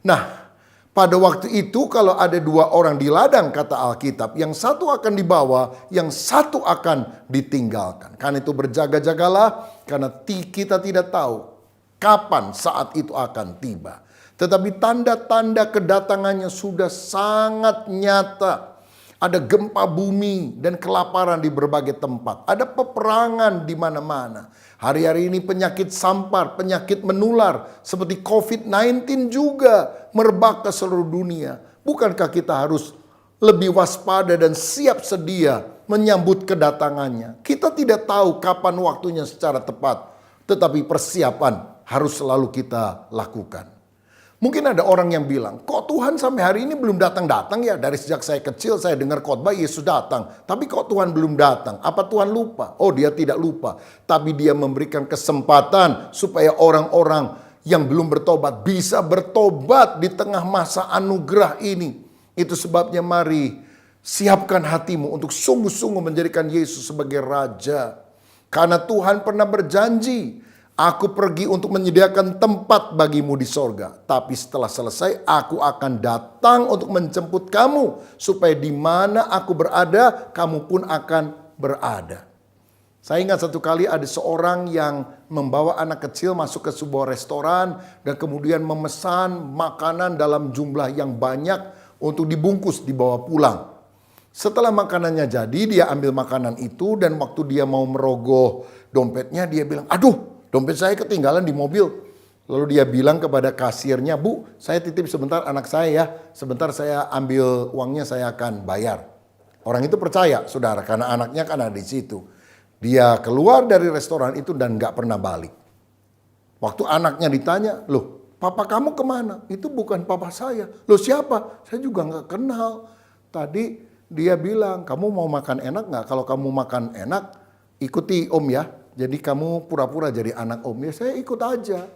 H: Nah, pada waktu itu kalau ada 2 orang di ladang, kata Alkitab, yang satu akan dibawa, yang satu akan ditinggalkan. Karena itu berjaga-jagalah, karena kita tidak tahu kapan saat itu akan tiba. Tetapi tanda-tanda kedatangannya sudah sangat nyata. Ada gempa bumi dan kelaparan di berbagai tempat. Ada peperangan di mana-mana. Hari-hari ini penyakit sampar, penyakit menular seperti COVID-19 juga merebak ke seluruh dunia. Bukankah kita harus lebih waspada dan siap sedia menyambut kedatangannya? Kita tidak tahu kapan waktunya secara tepat, tetapi persiapan harus selalu kita lakukan. Mungkin ada orang yang bilang, kok Tuhan sampai hari ini belum datang-datang ya? Dari sejak saya kecil saya dengar khotbah Yesus datang. Tapi kok Tuhan belum datang? Apa Tuhan lupa? Oh, dia tidak lupa. Tapi dia memberikan kesempatan supaya orang-orang yang belum bertobat bisa bertobat di tengah masa anugerah ini. Itu sebabnya mari siapkan hatimu untuk sungguh-sungguh menjadikan Yesus sebagai Raja. Karena Tuhan pernah berjanji, aku pergi untuk menyediakan tempat bagimu di sorga. Tapi setelah selesai, aku akan datang untuk menjemput kamu. Supaya di mana aku berada, kamu pun akan berada. Saya ingat satu kali ada seorang yang membawa anak kecil masuk ke sebuah restoran. Dan kemudian memesan makanan dalam jumlah yang banyak untuk dibungkus dibawa pulang. Setelah makanannya jadi, dia ambil makanan itu. Dan waktu dia mau merogoh dompetnya, dia bilang, aduh, dompet saya ketinggalan di mobil. Lalu dia bilang kepada kasirnya, "Bu, saya titip sebentar anak saya ya. Sebentar saya ambil uangnya, saya akan bayar." Orang itu percaya, saudara, karena anaknya kan ada di situ. Dia keluar dari restoran itu dan gak pernah balik. Waktu anaknya ditanya, "Loh, papa kamu kemana?" "Itu bukan papa saya." "Loh, siapa?" "Saya juga gak kenal. Tadi dia bilang, kamu mau makan enak gak? Kalau kamu makan enak, ikuti om ya. Jadi kamu pura-pura jadi anak om." "Ya saya ikut aja."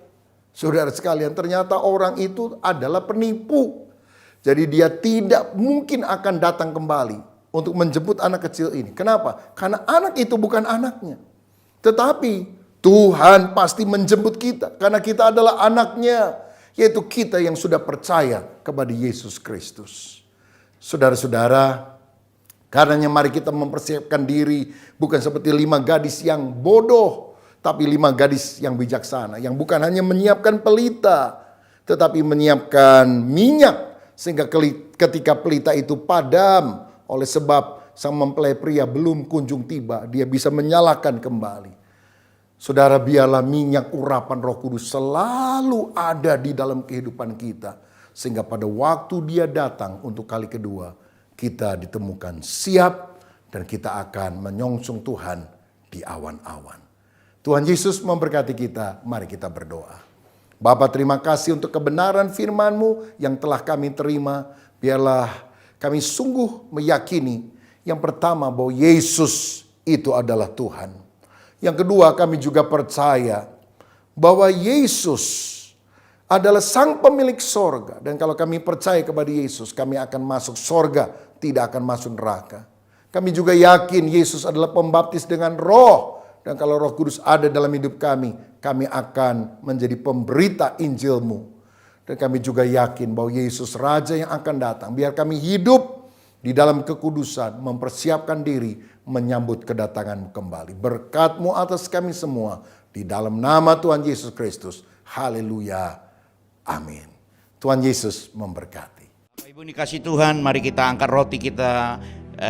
H: Saudara sekalian, ternyata orang itu adalah penipu. Jadi dia tidak mungkin akan datang kembali untuk menjemput anak kecil ini. Kenapa? Karena anak itu bukan anaknya. Tetapi Tuhan pasti menjemput kita karena kita adalah anaknya, yaitu kita yang sudah percaya kepada Yesus Kristus. Saudara-saudara, karenanya mari kita mempersiapkan diri bukan seperti 5 gadis yang bodoh, tapi 5 gadis yang bijaksana, yang bukan hanya menyiapkan pelita, tetapi menyiapkan minyak, sehingga ketika pelita itu padam oleh sebab sang mempelai pria belum kunjung tiba, dia bisa menyalakan kembali. Saudara, biarlah minyak urapan Roh Kudus selalu ada di dalam kehidupan kita, sehingga pada waktu dia datang untuk kali kedua, kita ditemukan siap dan kita akan menyongsong Tuhan di awan-awan. Tuhan Yesus memberkati kita, mari kita berdoa. Bapa, terima kasih untuk kebenaran firman-Mu yang telah kami terima. Biarlah kami sungguh meyakini yang pertama bahwa Yesus itu adalah Tuhan. Yang kedua, kami juga percaya bahwa Yesus adalah Sang Pemilik sorga. Dan kalau kami percaya kepada Yesus, kami akan masuk sorga, tidak akan masuk neraka. Kami juga yakin Yesus adalah pembaptis dengan Roh. Dan kalau Roh Kudus ada dalam hidup kami, kami akan menjadi pemberita Injil-Mu. Dan kami juga yakin bahwa Yesus Raja yang akan datang. Biar kami hidup di dalam kekudusan, mempersiapkan diri menyambut kedatangan-Mu kembali. Berkat-Mu atas kami semua, di dalam nama Tuhan Yesus Kristus. Haleluya. Amin. Tuhan Yesus memberkati.
I: Bapak Ibu dikasih Tuhan, mari kita angkat roti kita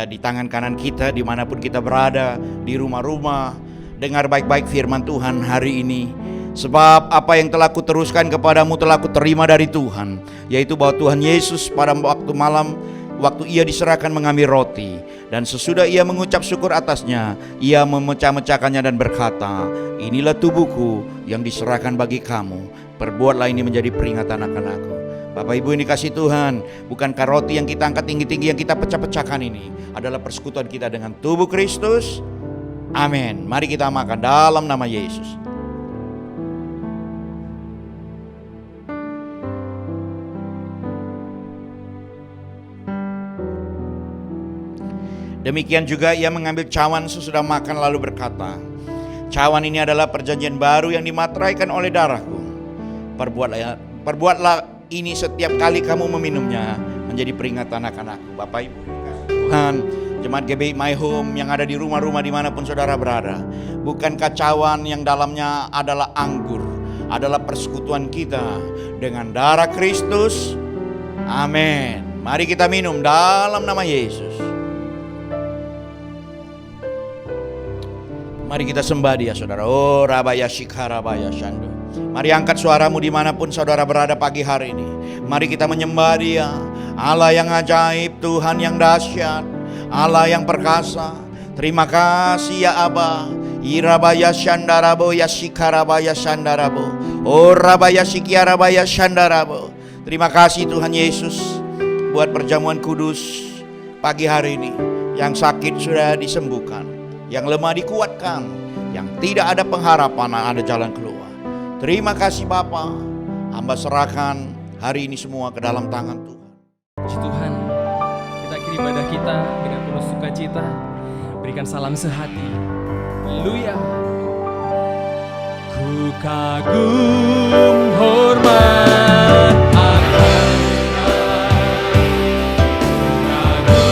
I: di tangan kanan kita, dimanapun kita berada, di rumah-rumah. Dengar baik-baik firman Tuhan hari ini. Sebab apa yang telah kuteruskan kepadamu telah kuterima dari Tuhan, yaitu bahwa Tuhan Yesus pada waktu malam, waktu ia diserahkan mengambil roti, dan sesudah ia mengucap syukur atasnya, ia memecah-mecahkannya dan berkata, "Inilah tubuhku yang diserahkan bagi kamu. Perbuatlah ini menjadi peringatan akan aku." Bapak Ibu yang dikasih Tuhan, bukankah roti yang kita angkat tinggi-tinggi, yang kita pecah-pecahkan ini adalah persekutuan kita dengan tubuh Kristus? Amin. Mari kita makan dalam nama Yesus. Demikian juga ia mengambil cawan sesudah makan lalu berkata, "Cawan ini adalah perjanjian baru yang dimateraikan oleh darahku. Perbuatlah ini setiap kali kamu meminumnya menjadi peringatan akan aku." Bapak Ibu Tuhan, Jemaat GBI My Home yang ada di rumah-rumah dimanapun saudara berada, bukankah cawan yang dalamnya adalah anggur, adalah persekutuan kita dengan darah Kristus? Amin. Mari kita minum dalam nama Yesus. Mari kita sembah Dia, saudara. Oh, Rabaya Shikarabaya Shandu. Mari angkat suaramu dimanapun saudara berada pagi hari ini. Mari kita menyembah Dia, Allah yang ajaib, Tuhan yang dahsyat, Allah yang perkasa. Terima kasih ya Aba. Irabaya Shandarabo ya Shikarabaya Shandarabo. Oh Rabaya Shikiarabaya Shandarabo. Terima kasih Tuhan Yesus buat perjamuan kudus pagi hari ini. Yang sakit sudah disembuhkan, yang lemah dikuatkan, yang tidak ada pengharapan, ada jalan keluar. Terima kasih Bapa. Hamba serahkan hari ini semua ke dalam tangan Tuhan.
B: Puji Tuhan, kita akhiri ibadah kita dengan penuh sukacita. Berikan salam sehati. Haleluya. Ku kagum hormat akan kagum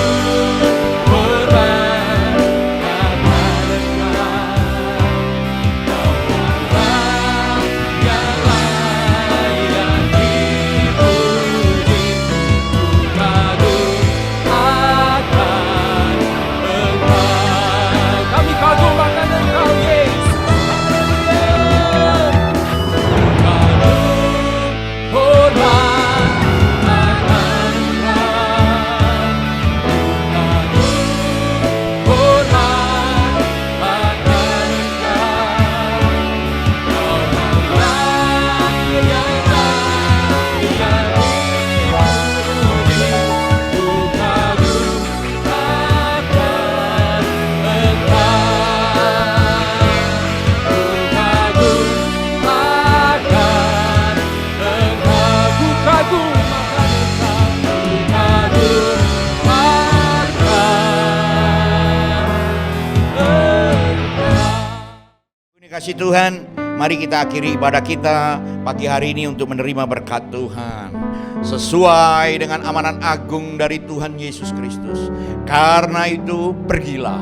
I: kasih Tuhan, mari kita akhiri ibadah kita pagi hari ini untuk menerima berkat Tuhan sesuai dengan amanat agung dari Tuhan Yesus Kristus. Karena itu pergilah,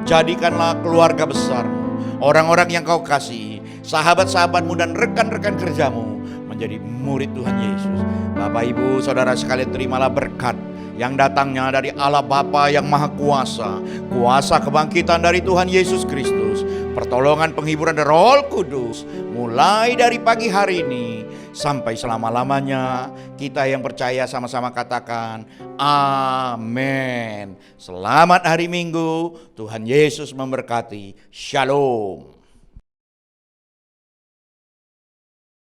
I: jadikanlah keluarga besarmu, orang-orang yang kau kasihi, sahabat-sahabatmu dan rekan-rekan kerjamu menjadi murid Tuhan Yesus. Bapak, Ibu, Saudara sekalian, terimalah berkat yang datangnya dari Allah Bapa yang Maha Kuasa, kuasa kebangkitan dari Tuhan Yesus Kristus, pertolongan penghiburan dari Roh Kudus, mulai dari pagi hari ini sampai selama-lamanya. Kita yang percaya sama-sama katakan amin. Selamat hari Minggu, Tuhan Yesus memberkati. Shalom.